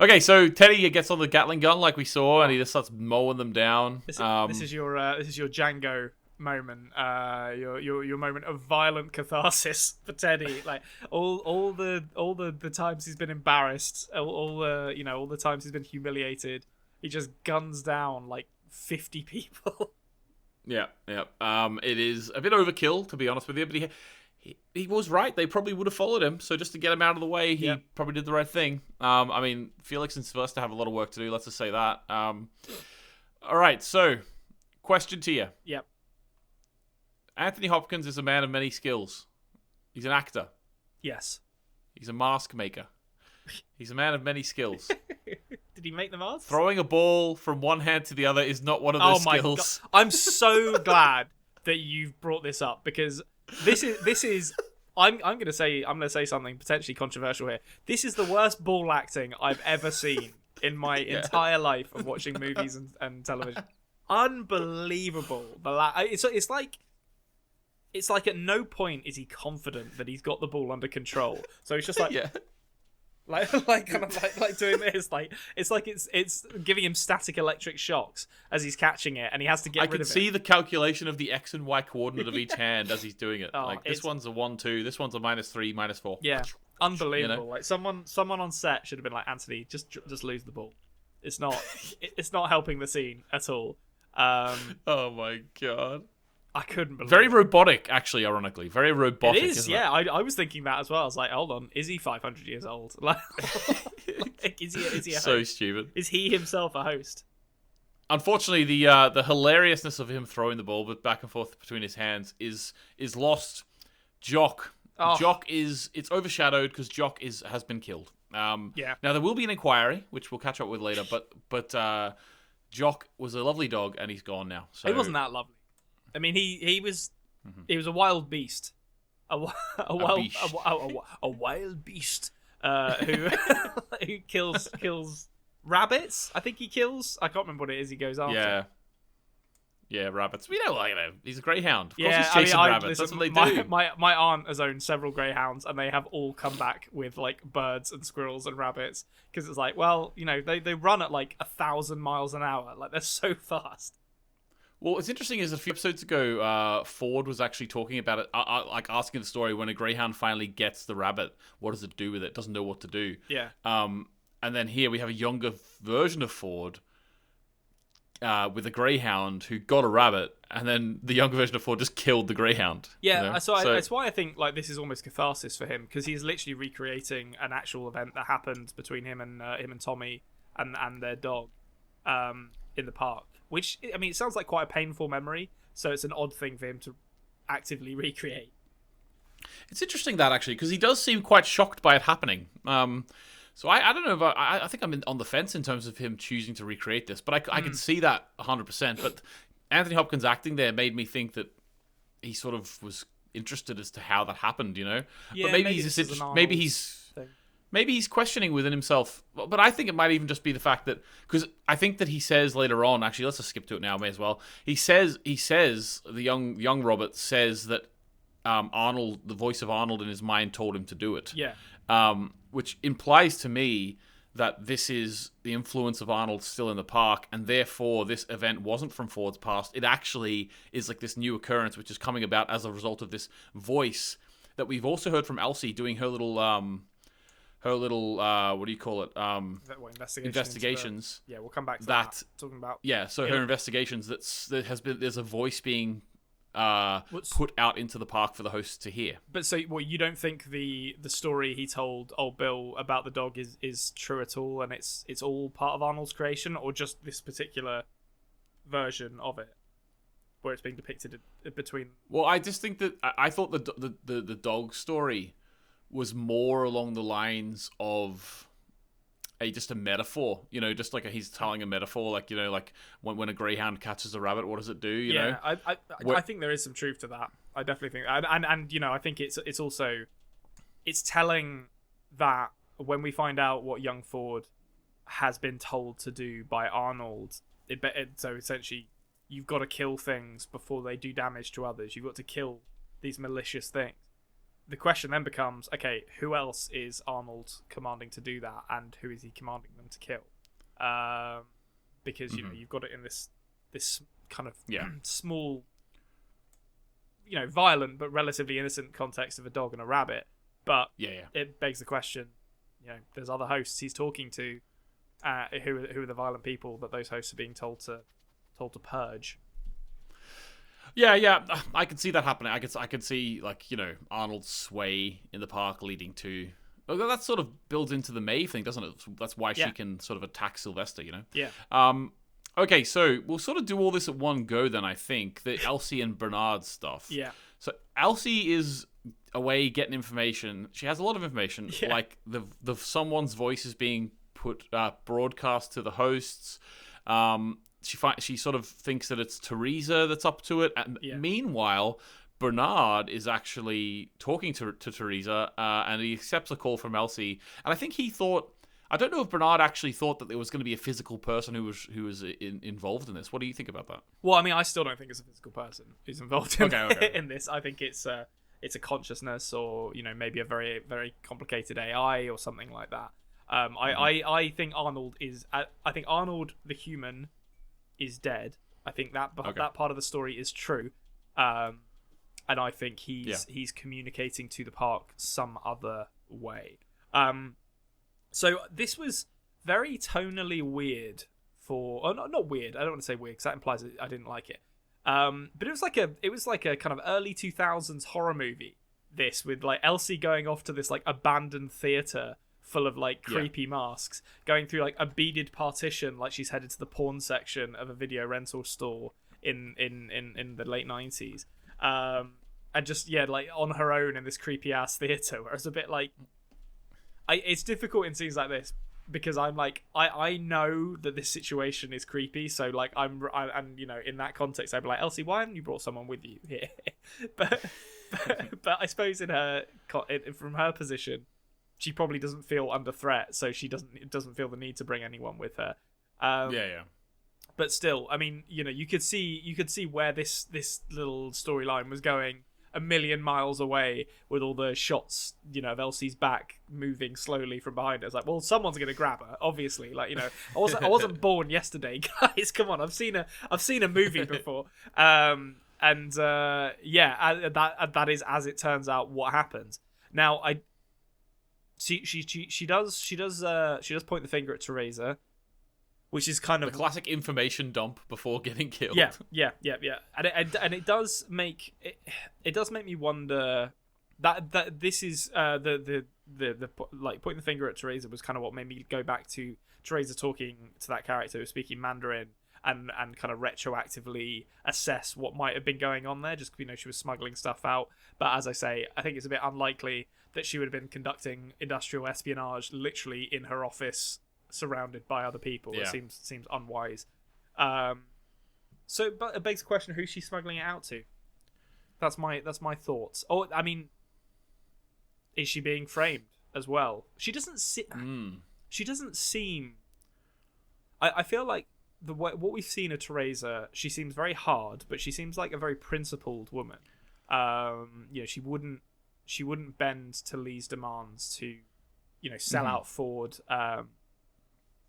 Speaker 3: Okay, so Teddy gets on the Gatling gun like we saw, and he just starts mowing them down.
Speaker 4: This is your Django moment. Your moment of violent catharsis for Teddy. Like all the times he's been embarrassed, all the times he's been humiliated, he just guns down like 50 people. Yeah.
Speaker 3: It is a bit overkill, to be honest with you, but he was right. They probably would have followed him. So just to get him out of the way, he probably did the right thing. I mean, Felix and Thersa have a lot of work to do. Let's just say that. All right. So, question to you.
Speaker 4: Yep.
Speaker 3: Anthony Hopkins is a man of many skills. He's an actor.
Speaker 4: Yes.
Speaker 3: He's a mask maker. He's a man of many skills.
Speaker 4: Did he make the mask?
Speaker 3: Throwing a ball from one hand to the other is not one of those skills.
Speaker 4: God. I'm so glad that you've brought this up, because this is I'm gonna say something potentially controversial here. This is the worst ball acting I've ever seen in my entire life of watching movies and television. Unbelievable. It's like at no point is he confident that he's got the ball under control. So it's just like like doing this, like it's giving him static electric shocks as he's catching it, and he has to get rid of it.
Speaker 3: I can see the calculation of the X and Y coordinate of each hand as he's doing it. This one's a 1-2, this one's a -3, -4.
Speaker 4: Yeah, unbelievable. Like someone on set should have been like, Anthony, just lose the ball. It's not helping the scene at all.
Speaker 3: Oh my god.
Speaker 4: I couldn't believe
Speaker 3: Very
Speaker 4: it.
Speaker 3: robotic, actually, ironically. Very robotic,
Speaker 4: it is,
Speaker 3: isn't
Speaker 4: yeah.
Speaker 3: it?
Speaker 4: I was thinking that as well. I was like, hold on, is he 500 years old? Like, is he a
Speaker 3: so
Speaker 4: host?
Speaker 3: stupid.
Speaker 4: Is he himself a host?
Speaker 3: Unfortunately, the hilariousness of him throwing the ball back and forth between his hands is lost. Jock. Jock it's overshadowed because Jock has been killed. Now there will be an inquiry, which we'll catch up with later, but Jock was a lovely dog and he's gone now. So
Speaker 4: He wasn't that lovely. I mean, he was a wild beast, a wild beast who kills rabbits. I think he kills. I can't remember what it is he goes after.
Speaker 3: Yeah, rabbits. We know, he's a greyhound. Of
Speaker 4: course
Speaker 3: he's chasing rabbits.
Speaker 4: Listen,
Speaker 3: that's what they do.
Speaker 4: My aunt has owned several greyhounds, and they have all come back with like birds and squirrels and rabbits, because it's like, well, they run at like 1,000 miles an hour. Like, they're so fast.
Speaker 3: Well, what's interesting is a few episodes ago, Ford was actually talking about it, like asking the story when a greyhound finally gets the rabbit, what does it do with it? It doesn't know what to do.
Speaker 4: Yeah.
Speaker 3: And then here we have a younger version of Ford with a greyhound who got a rabbit, and then the younger version of Ford just killed the greyhound.
Speaker 4: Yeah, so that's why I think like this is almost catharsis for him, because he's literally recreating an actual event that happened between him and Tommy and their dog in the park. Which, I mean, it sounds like quite a painful memory, so it's an odd thing for him to actively recreate.
Speaker 3: It's interesting that, actually, because he does seem quite shocked by it happening. So I don't know if I think I'm on the fence in terms of him choosing to recreate this, but I can see that 100%. But Anthony Hopkins' acting there made me think that he sort of was interested as to how that happened,
Speaker 4: Yeah,
Speaker 3: but maybe he's questioning within himself. But I think it might even just be the fact that, because I think that he says later on, actually, let's just skip to it now, may as well. He says the young Robert says that Arnold, the voice of Arnold in his mind, told him to do it.
Speaker 4: Yeah.
Speaker 3: Which implies to me that this is the influence of Arnold still in the park, and therefore this event wasn't from Ford's past. It actually is like this new occurrence, which is coming about as a result of this voice that we've also heard from Elsie doing her little her little what do you call it? Investigations.
Speaker 4: Yeah, we'll come back to that. Talking about
Speaker 3: So her investigations there's a voice being put out into the park for the hosts to hear.
Speaker 4: But so, you don't think the story he told old Bill about the dog is true at all, and it's all part of Arnold's creation, or just this particular version of it, where it's being depicted between?
Speaker 3: Well, I just think that I thought the dog story was more along the lines of just a metaphor, just like he's telling a metaphor, like like when a greyhound catches a rabbit, what does it do? You know,
Speaker 4: I think there is some truth to that. I definitely think, and I think it's also telling that when we find out what young Ford has been told to do by Arnold, so essentially you've got to kill things before they do damage to others. You've got to kill these malicious things. The question then becomes, okay, who else is Arnold commanding to do that, and who is he commanding them to kill? Because you've got it in this kind of small, violent but relatively innocent context of a dog and a rabbit. But it begs the question, there's other hosts he's talking to, who are the violent people that those hosts are being told to purge.
Speaker 3: Yeah, I can see that happening. I could see Arnold's sway in the park leading to. Well, that sort of builds into the Maeve thing, doesn't it? That's why she can sort of attack Sylvester,
Speaker 4: Yeah.
Speaker 3: Okay, so we'll sort of do all this at one go then. I think the Elsie and Bernard stuff.
Speaker 4: Yeah.
Speaker 3: So Elsie is away getting information. She has a lot of information, like the someone's voice is being broadcast to the hosts. She sort of thinks that it's Theresa that's up to it. And meanwhile, Bernard is actually talking to Theresa, and he accepts a call from Elsie. And I think he thought, I don't know if Bernard actually thought that there was going to be a physical person who was involved in this. What do you think about that?
Speaker 4: Well, I mean, I still don't think it's a physical person who's involved in this. I think it's a consciousness, or maybe a very, very complicated AI or something like that. I think Arnold the human is dead. I think that part of the story is true, and I think he's communicating to the park some other way. So this was very tonally weird not weird. I don't want to say weird because that implies that I didn't like it. But it was like a kind of early 2000s horror movie. This with Elsie going off to this abandoned theater full of creepy masks, going through a beaded partition like she's headed to the porn section of a video rental store in the late 90s, and just on her own in this creepy ass theater, where it's a bit it's difficult in scenes like this because I'm I know that this situation is creepy, so and in that context I'd be like, Elsie, why haven't you brought someone with you here? but I suppose from her position, she probably doesn't feel under threat, so she doesn't feel the need to bring anyone with her. But still, I mean, you could see where this little storyline was going a million miles away, with all the shots, of Elsie's back moving slowly from behind her. It's like, well, someone's gonna grab her, obviously. I wasn't born yesterday, guys. Come on, I've seen a movie before. That is, as it turns out, what happens. Now, She does point the finger at Theresa, which is kind of
Speaker 3: the classic information dump before getting killed.
Speaker 4: Yeah. And it does make me wonder that this is the pointing the finger at Theresa was kind of what made me go back to Theresa talking to that character who was speaking Mandarin, and kind of retroactively assess what might have been going on there, just she was smuggling stuff out. But as I say, I think it's a bit unlikely that she would have been conducting industrial espionage literally in her office, surrounded by other people. It seems unwise. But it begs the question, who's she smuggling it out to? That's my thoughts. Or, I mean, is she being framed as well? She doesn't seem. I feel like what we've seen of Theresa, she seems very hard, but she seems like a very principled woman. She wouldn't bend to Lee's demands to, sell out Ford,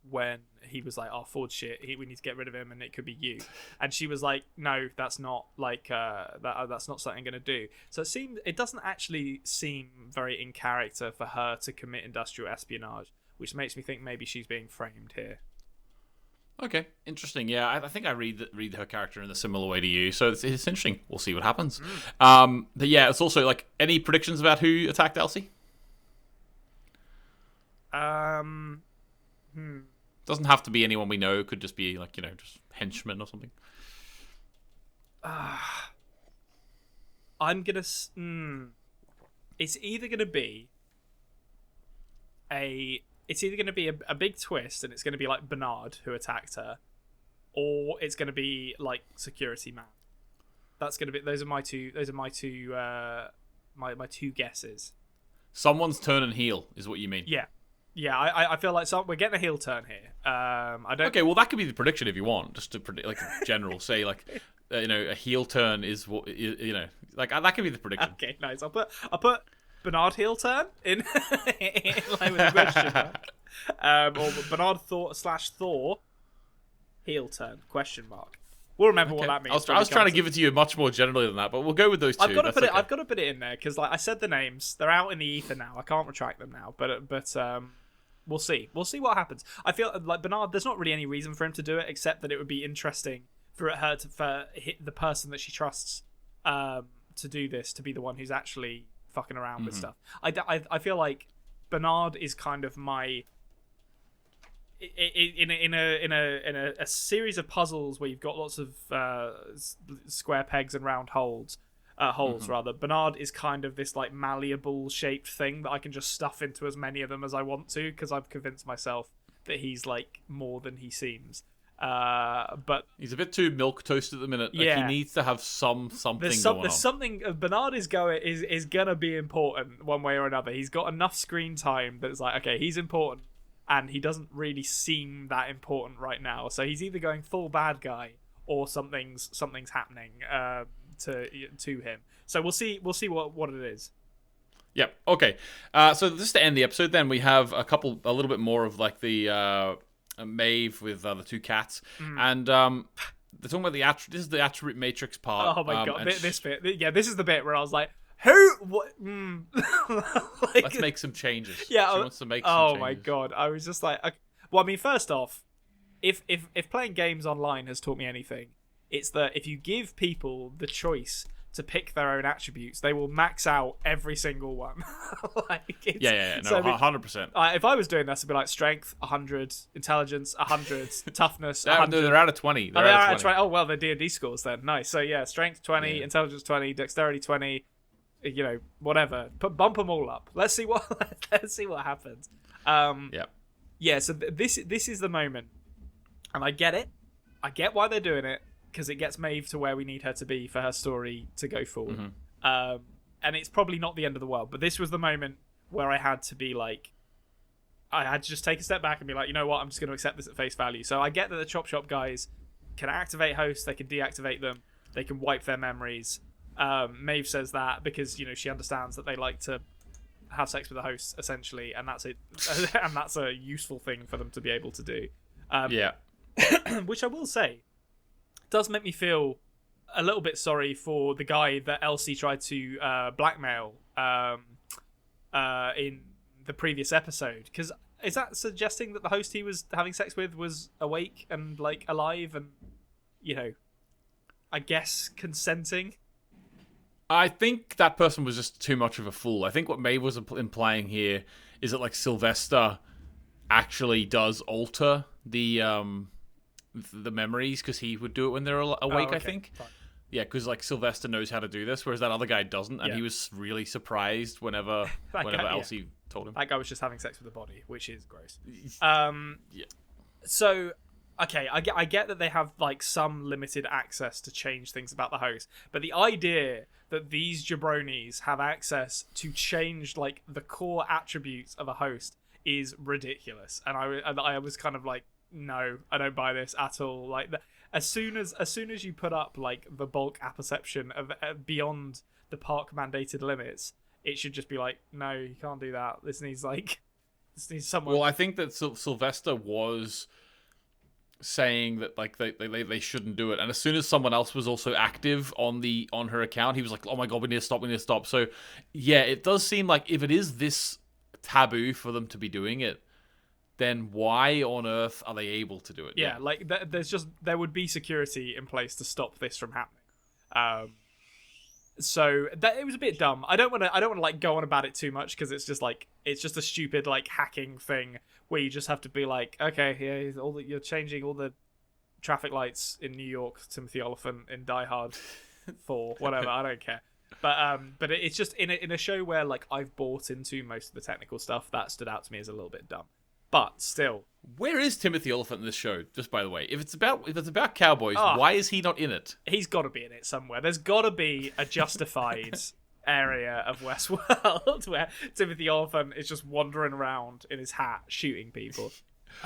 Speaker 4: when he was like, "Oh, Ford's shit. We need to get rid of him, and it could be you." And she was like, "No, that's not like that's not something I'm gonna do." So it doesn't actually seem very in character for her to commit industrial espionage, which makes me think maybe she's being framed here.
Speaker 3: Okay, interesting. Yeah, I think I read her character in a similar way to you, so it's interesting. We'll see what happens. But yeah, it's also like, any predictions about who attacked Elsie? Doesn't have to be anyone we know. It could just be like, just henchmen or something.
Speaker 4: I'm gonna. It's either gonna be a big twist, and it's gonna be like Bernard who attacked her, or it's gonna be like Security Man. That's gonna be. Those are my two. My two guesses.
Speaker 3: Someone's turning heel is what you mean.
Speaker 4: Yeah, I feel like we're getting a heel turn here. I don't.
Speaker 3: Okay, well, that could be the prediction if you want, just to predict, like, general. Say, like, a heel turn is what, like, that could be the prediction.
Speaker 4: Okay, nice. I'll put Bernard heel turn in line with the question mark. Or Bernard Thor heel turn question mark. We'll remember what that means.
Speaker 3: I was trying to give it to you much more generally than that, but we'll go with those two.
Speaker 4: I've got to put it in there because, like, I said the names. They're out in the ether now. I can't retract them now. But we'll see. We'll see what happens. I feel like Bernard. There's not really any reason for him to do it, except that it would be interesting for the person that she trusts to do this, to be the one who's actually fucking around with stuff. I feel like Bernard is kind of my. In a series of puzzles where you've got lots of square pegs and round holes, rather. Bernard is kind of this like malleable shaped thing that I can just stuff into as many of them as I want to, because I've convinced myself that he's like more than he seems. But
Speaker 3: he's a bit too milk toast at the minute. Like, he needs to have something going on.
Speaker 4: There's something. Bernard is gonna be important one way or another. He's got enough screen time that it's like, okay, he's important. And he doesn't really seem that important right now. So he's either going full bad guy or something's happening to him. So we'll see what it is.
Speaker 3: Yep. Okay. So just to end the episode, then we have a little bit more of like the Maeve with the two cats, and they're talking about this is the attribute matrix part.
Speaker 4: Oh my god, this bit. Yeah, this is the bit where I was like, who? What?
Speaker 3: Like, let's make some changes.
Speaker 4: Yeah,
Speaker 3: she wants to make some changes.
Speaker 4: My god, I was just like, okay. Well, I mean, first off, if playing games online has taught me anything, it's that if you give people the choice to pick their own attributes, they will max out every single one.
Speaker 3: No, 100%.
Speaker 4: If I was doing this, I'd be like strength 100, intelligence 100, toughness 100.
Speaker 3: They're out of 20.
Speaker 4: They're out of 20. Oh well, they're D&D scores then. Nice. So yeah, strength 20, intelligence 20, dexterity 20. Whatever. Bump them all up. Let's see what happens. Yeah. So this is the moment, and I get it. I get why they're doing it, because it gets Maeve to where we need her to be for her story to go forward. And it's probably not the end of the world, but this was the moment where I had to be like, I had to just take a step back and be like, you know what? I'm just going to accept this at face value. So I get that the Chop Shop guys can activate hosts, they can deactivate them, they can wipe their memories. Maeve says that because she understands that they like to have sex with the hosts essentially, and that's it, and that's a useful thing for them to be able to do. Which I will say does make me feel a little bit sorry for the guy that Elsie tried to blackmail in the previous episode, because is that suggesting that the host he was having sex with was awake and like alive and I guess consenting?
Speaker 3: I think that person was just too much of a fool. I think what Maeve was implying here is that like Sylvester actually does alter the memories, because he would do it when they're awake. Okay. I think. Fine. Yeah, because like Sylvester knows how to do this, whereas that other guy doesn't, and he was really surprised whenever Elsie told him.
Speaker 4: That guy was just having sex with the body, which is gross.
Speaker 3: Yeah.
Speaker 4: So. Okay, I get that they have like some limited access to change things about the host, but the idea that these jabronis have access to change like the core attributes of a host is ridiculous, and I was kind of like, no, I don't buy this at all. Like as soon as you put up like the bulk apperception of beyond the park mandated limits, it should just be like, no, you can't do that. This needs like He's someone.
Speaker 3: Well, I think that Sylvester was saying that like they shouldn't do it, and as soon as someone else was also active on her account, he was like, oh my god, we need to stop. So yeah, it does seem like if it is this taboo for them to be doing it, then why on earth are they able to do it?
Speaker 4: Yeah, like there would be security in place to stop this from happening. So that it was a bit dumb. I don't want to like go on about it too much because it's just a stupid like hacking thing where you just have to be like, okay, yeah, you're changing all the traffic lights in New York, Timothy Olyphant in Die Hard 4, whatever. I don't care. But it's just in a show where like I've bought into most of the technical stuff, that stood out to me as a little bit dumb. But still,
Speaker 3: where is Timothy Olyphant in this show? Just by the way, if it's about cowboys, why is he not in it?
Speaker 4: He's got to be in it somewhere. There's got to be a justified area of Westworld where Timothy Olyphant is just wandering around in his hat shooting people.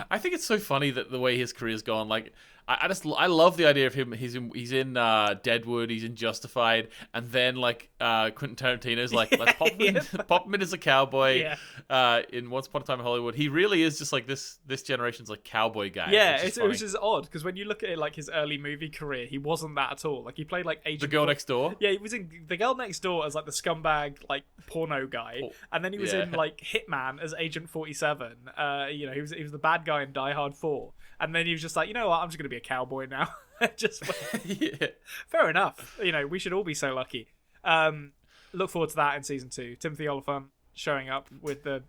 Speaker 3: I think it's so funny that the way his career's gone. Like, I love the idea of him. He's in Deadwood. He's in Justified, and then like Quentin Tarantino's like, let's pop him in as a cowboy.
Speaker 4: Yeah.
Speaker 3: In Once Upon a Time in Hollywood, he really is just like this generation's like cowboy guy.
Speaker 4: Yeah, which is odd because when you look at it, like his early movie career, he wasn't that at all. Like he played like Agent
Speaker 3: The Girl Next Door.
Speaker 4: Yeah, he was in The Girl Next Door as like the scumbag like porno guy, and then he was in like Hitman as Agent 47. He was the bad guy in Die Hard 4, and then he was just like, you know what, I'm just gonna be a cowboy now. Just
Speaker 3: Yeah.
Speaker 4: Fair enough. We should all be so lucky. Look forward to that in season 2. Timothy Olyphant showing up with the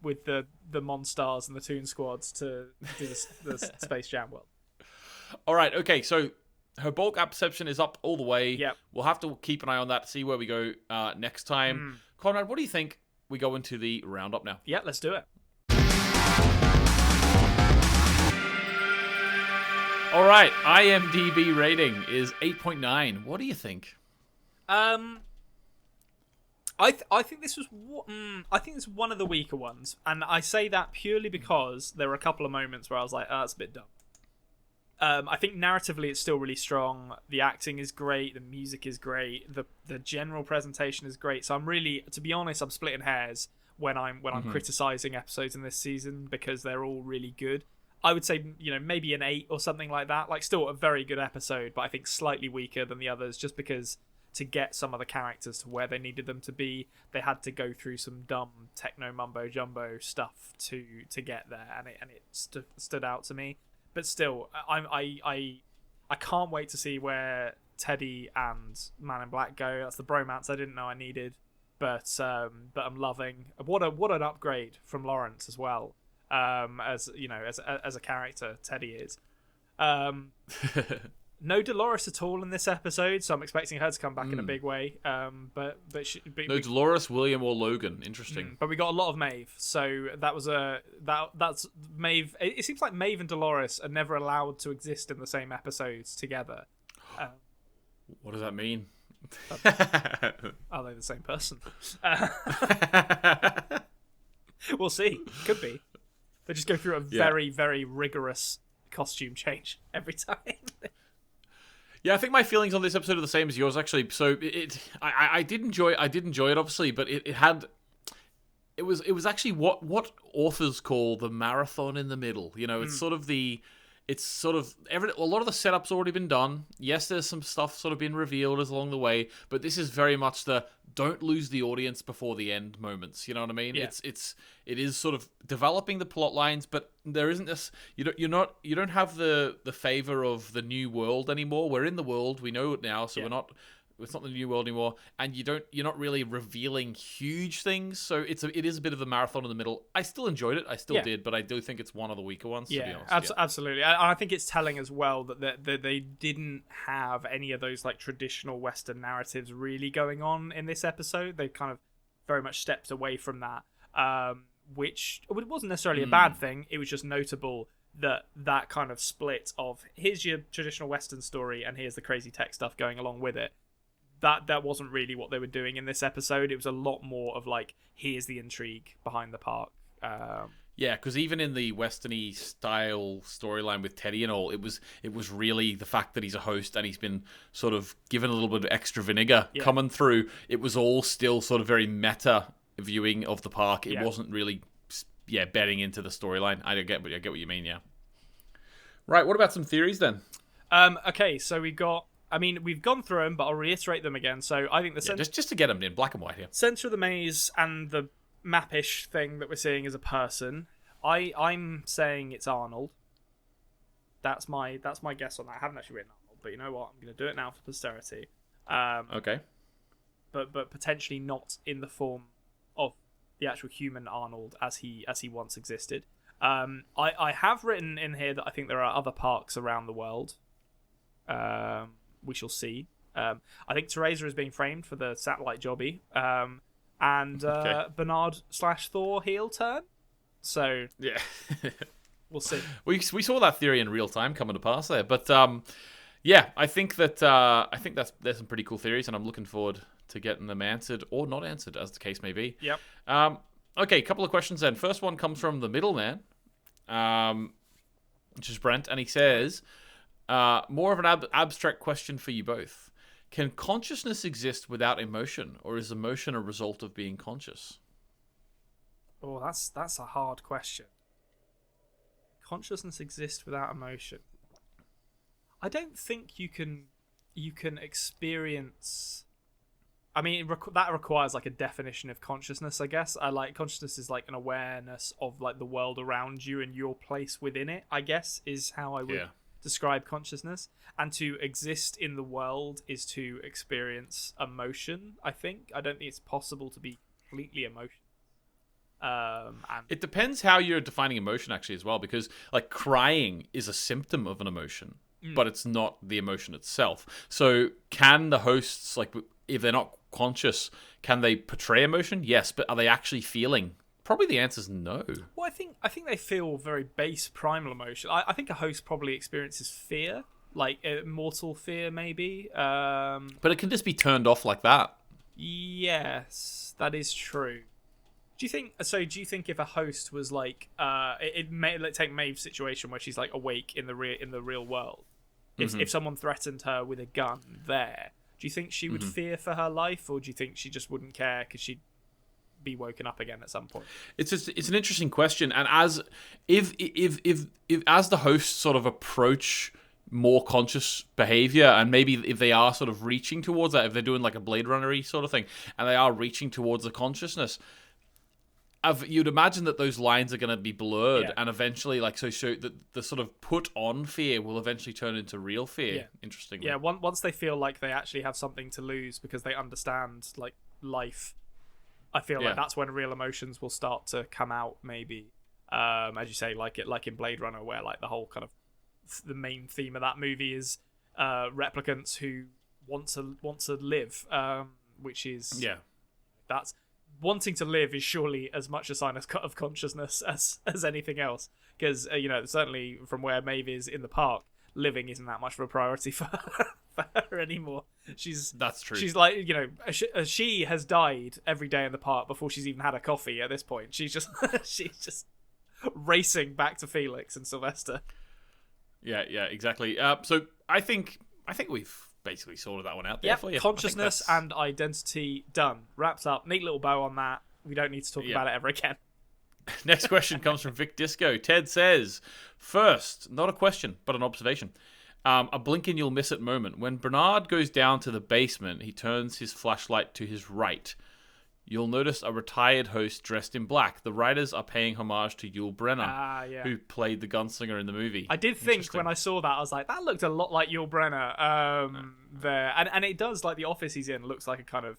Speaker 4: Monstars and the Toon Squads to do the Space Jam world.
Speaker 3: All right. Okay. So her bulk perception is up all the way.
Speaker 4: Yep.
Speaker 3: We'll have to keep an eye on that. See where we go next time. Konrad, what do you think? We go into the roundup now.
Speaker 4: Yeah, let's do it.
Speaker 3: All right, IMDb rating is 8.9. What do you think?
Speaker 4: I think this was one of the weaker ones, and I say that purely because there were a couple of moments where I was like, oh, that's a bit dumb. I think narratively it's still really strong. The acting is great. The music is great. The general presentation is great. So I'm really, to be honest, I'm splitting hairs when I'm criticizing episodes in this season because they're all really good. I would say, maybe an 8 or something like that. Like, still a very good episode, but I think slightly weaker than the others just because to get some of the characters to where they needed them to be, they had to go through some dumb techno mumbo jumbo stuff to get there, and it stood out to me. But still, I can't wait to see where Teddy and Man in Black go. That's the bromance I didn't know I needed, but I'm loving what an upgrade from Lawrence as well. As a character, Teddy is. No Dolores at all in this episode, so I'm expecting her to come back in a big way. But no
Speaker 3: Dolores, William, or Logan. Interesting.
Speaker 4: But we got a lot of Maeve, so that's Maeve. It seems like Maeve and Dolores are never allowed to exist in the same episodes together.
Speaker 3: What does that mean?
Speaker 4: Are they the same person? We'll see. Could be. They just go through a very, very rigorous costume change every time.
Speaker 3: Yeah, I think my feelings on this episode are the same as yours, actually. So I did enjoy it, obviously, but it was actually what authors call the marathon in the middle. It's sort of a lot of the setup's already been done. Yes, there's some stuff sort of been revealed as along the way, but this is very much the don't lose the audience before the end moments. You know what I mean?
Speaker 4: Yeah.
Speaker 3: It is sort of developing the plot lines, but there isn't this. You don't have the favor of the new world anymore. We're in the world. We know it now, so it's not the new world anymore, and you're not really revealing huge things. So it is a bit of a marathon in the middle. I still enjoyed it. I still did, but I do think it's one of the weaker ones. To be honest.
Speaker 4: Absolutely. I think it's telling as well that they didn't have any of those like traditional Western narratives really going on in this episode. They kind of very much stepped away from that, which it wasn't necessarily a bad thing. It was just notable that kind of split of here's your traditional Western story and here's the crazy tech stuff going along with it. That wasn't really what they were doing in this episode. It was a lot more of like, here's the intrigue behind the park.
Speaker 3: Yeah, because even in the Western-y style storyline with Teddy and all, it was really the fact that he's a host and he's been sort of given a little bit of extra vinegar coming through. It was all still sort of very meta viewing of the park. It wasn't really betting into the storyline. I get what you mean. Yeah. Right. What about some theories then?
Speaker 4: Okay, so we've gone through them, but I'll reiterate them again. So I think
Speaker 3: just to get them in black and white here.
Speaker 4: Center of the maze and the map-ish thing that we're seeing is a person. I'm saying it's Arnold. That's my guess on that. I haven't actually written Arnold, but you know what? I'm going to do it now for posterity.
Speaker 3: Okay.
Speaker 4: But potentially not in the form of the actual human Arnold as he once existed. I have written in here that I think there are other parks around the world. We shall see. I think Thersa is being framed for the satellite jobby. And Bernard/Thor heel turn. So
Speaker 3: yeah,
Speaker 4: we'll see.
Speaker 3: We saw that theory in real time coming to pass there, but yeah, I think there's some pretty cool theories, and I'm looking forward to getting them answered or not answered, as the case may be.
Speaker 4: Yep.
Speaker 3: Okay, a couple of questions then. First one comes from the middleman, which is Brent, and he says, more of an abstract question for you both. Can consciousness exist without emotion, or is emotion a result of being conscious?
Speaker 4: Oh, that's a hard question. Consciousness exists without emotion. I don't think you can experience. I mean, that requires like a definition of consciousness, I guess. Consciousness is like an awareness of like the world around you and your place within it, I guess, is how I would describe consciousness. And to exist in the world is to experience emotion, I think. I don't think it's possible to be completely emotional. And
Speaker 3: it depends how you're defining emotion actually as well, because like crying is a symptom of an emotion, but it's not the emotion itself. So can the hosts, like, if they're not conscious, can they portray emotion? Yes, but are they actually feeling? Probably the answer is no.
Speaker 4: Well, I think they feel very base primal emotion. I think a host probably experiences fear, like mortal fear maybe.
Speaker 3: But it can just be turned off like that.
Speaker 4: Yes, that is true. Do you think if a host was like let's take Maeve's situation where she's like awake in the real world, if someone threatened her with a gun there, do you think she would fear for her life, or do you think she just wouldn't care because she'd be woken up again at some point?
Speaker 3: It's an interesting question, and as if as the hosts sort of approach more conscious behavior, and maybe if they are sort of reaching towards that, if they're doing like a Blade Runner-y sort of thing, and they are reaching towards the consciousness, you'd imagine that those lines are going to be blurred, and eventually, like, so the sort of put on fear will eventually turn into real fear.
Speaker 4: Yeah.
Speaker 3: Interestingly,
Speaker 4: yeah. Once they feel like they actually have something to lose because they understand like life, I feel like that's when real emotions will start to come out. Maybe, as you say, like in Blade Runner, where like the whole kind of the main theme of that movie is replicants who want to live, which is that's. Wanting to live is surely as much a sign of consciousness as anything else, because certainly from where Maeve is in the park, living isn't that much of a priority for her anymore.
Speaker 3: That's true.
Speaker 4: She's like, she has died every day in the park before she's even had a coffee. At this point, she's just racing back to Felix and Sylvester.
Speaker 3: Yeah, exactly. So I think we've basically sorted that one out there for you.
Speaker 4: Consciousness and identity done. Wraps up. Neat little bow on that. We don't need to talk about it ever again.
Speaker 3: Next question comes from Vic Disco. Ted says, first, not a question, but an observation. A blink and you'll miss it moment. When Bernard goes down to the basement, he turns his flashlight to his right. You'll notice a retired host dressed in black. The writers are paying homage to Yul Brynner, who played the gunslinger in the movie.
Speaker 4: I did think when I saw that, I was like, that looked a lot like Yul Brynner there. And it does, like the office he's in looks like a kind of,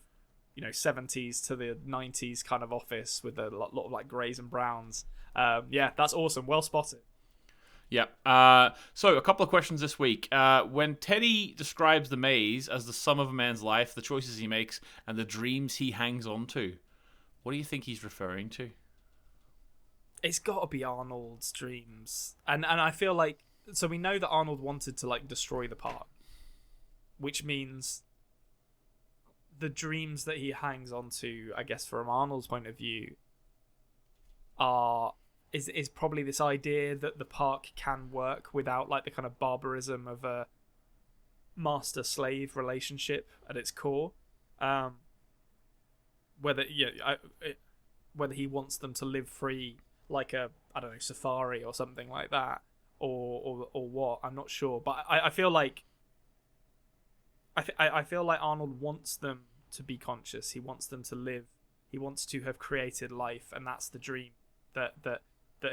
Speaker 4: 70s to the 90s kind of office with a lot of like greys and browns. That's awesome. Well spotted.
Speaker 3: Yeah. So a couple of questions this week. When Teddy describes the maze as the sum of a man's life, the choices he makes, and the dreams he hangs on to, what do you think he's referring to?
Speaker 4: It's got to be Arnold's dreams. And I feel like, so we know that Arnold wanted to like destroy the park, which means the dreams that he hangs on to, I guess from Arnold's point of view, is probably this idea that the park can work without like the kind of barbarism of a master-slave relationship at its core. Whether he wants them to live free like a, I don't know, safari or something like that, or what? I'm not sure, but I feel like I feel like Arnold wants them to be conscious. He wants them to live. He wants to have created life, and that's the dream that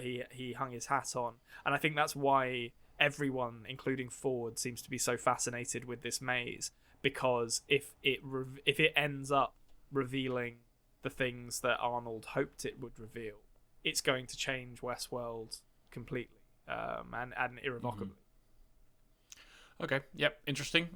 Speaker 4: he hung his hat on. And I think that's why everyone, including Ford, seems to be so fascinated with this maze, because if it ends up revealing the things that Arnold hoped it would reveal, it's going to change Westworld completely, and irrevocably.
Speaker 3: Okay, yep, interesting.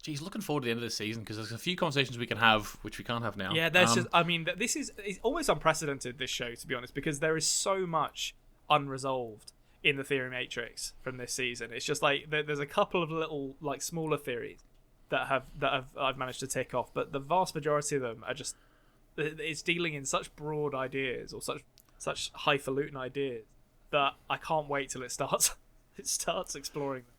Speaker 3: Geez, looking forward to the end of this season, because there's a few conversations we can have which we can't have now.
Speaker 4: Yeah, there's just, I mean, it's almost unprecedented, this show, to be honest, because there is so much unresolved in the theory matrix from this season. It's just like there's a couple of little, like, smaller theories that I've managed to tick off, but the vast majority of them are just, it's dealing in such broad ideas, or such highfalutin ideas, that I can't wait till it starts exploring them.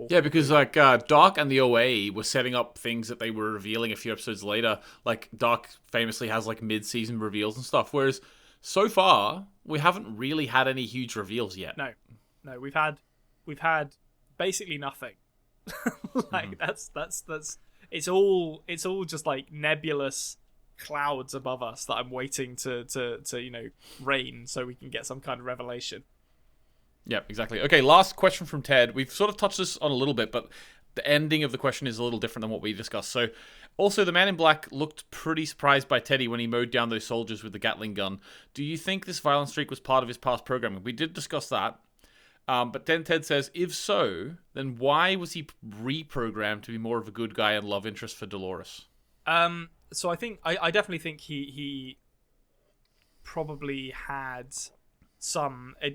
Speaker 3: Yeah, because like Doc and the OA were setting up things that they were revealing a few episodes later. Like Doc famously has like mid-season reveals and stuff, whereas so far we haven't really had any huge reveals yet.
Speaker 4: No, we've had basically nothing. Like that's it's all just like nebulous clouds above us that I'm waiting to rain so we can get some kind of revelation.
Speaker 3: Yeah, exactly. Okay, last question from Ted. We've sort of touched this on a little bit, but the ending of the question is a little different than what we discussed. So, also, the Man in Black looked pretty surprised by Teddy when he mowed down those soldiers with the Gatling gun. Do you think this violent streak was part of his past programming? We did discuss that. But then Ted says, if so, then why was he reprogrammed to be more of a good guy and love interest for Dolores?
Speaker 4: So I think I definitely think he probably had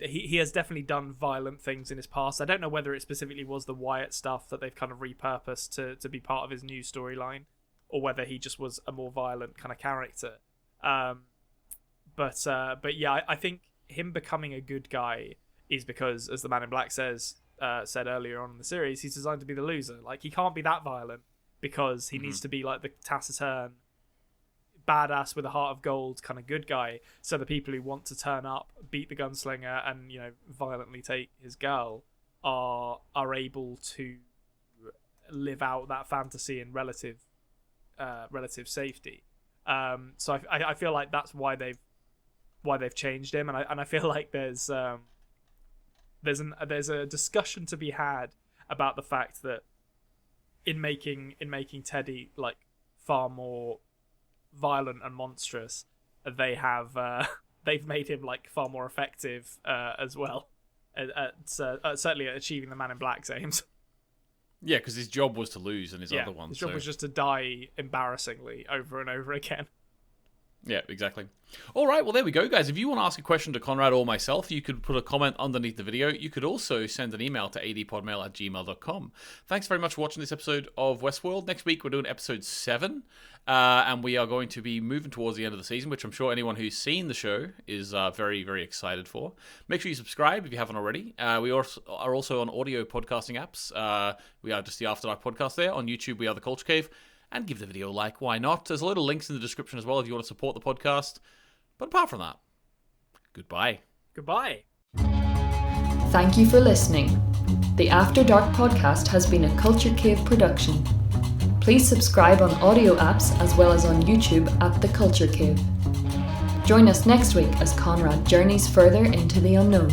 Speaker 4: he has definitely done violent things in his past. I don't know whether it specifically was the Wyatt stuff that they've kind of repurposed to be part of his new storyline, or whether he just was a more violent kind of character. But yeah, I think him becoming a good guy is because, as the Man in Black said earlier on in the series, he's designed to be the loser. Like, he can't be that violent because he needs to be like the taciturn, badass with a heart of gold kind of good guy, so the people who want to turn up, beat the gunslinger, and violently take his girl are able to live out that fantasy in relative safety. So I feel like that's why they've changed him, and I feel like there's a discussion to be had about the fact that in making Teddy like far more violent and monstrous, they've made him like far more effective as well at certainly at achieving the Man in Black's aims.
Speaker 3: Yeah, because his job was to lose, and his other one.
Speaker 4: His job was just to die embarrassingly over and over again.
Speaker 3: Yeah, exactly. All right, well, there we go, guys. If you want to ask a question to Konrad or myself, you could put a comment underneath the video. You could also send an email to adpodmail@gmail.com. Thanks very much for watching this episode of Westworld. Next week, we're doing episode 7, and we are going to be moving towards the end of the season, which I'm sure anyone who's seen the show is very, very excited for. Make sure you subscribe if you haven't already. We are also on audio podcasting apps. We are just the After Dark podcast there. On YouTube, we are The Culture Cave. And give the video a like, why not? There's a lot of links in the description as well if you want to support the podcast. But apart from that, goodbye.
Speaker 4: Goodbye.
Speaker 5: Thank you for listening. The After Dark podcast has been a Culture Cave production. Please subscribe on audio apps as well as on YouTube at The Culture Cave. Join us next week as Konrad journeys further into the unknown.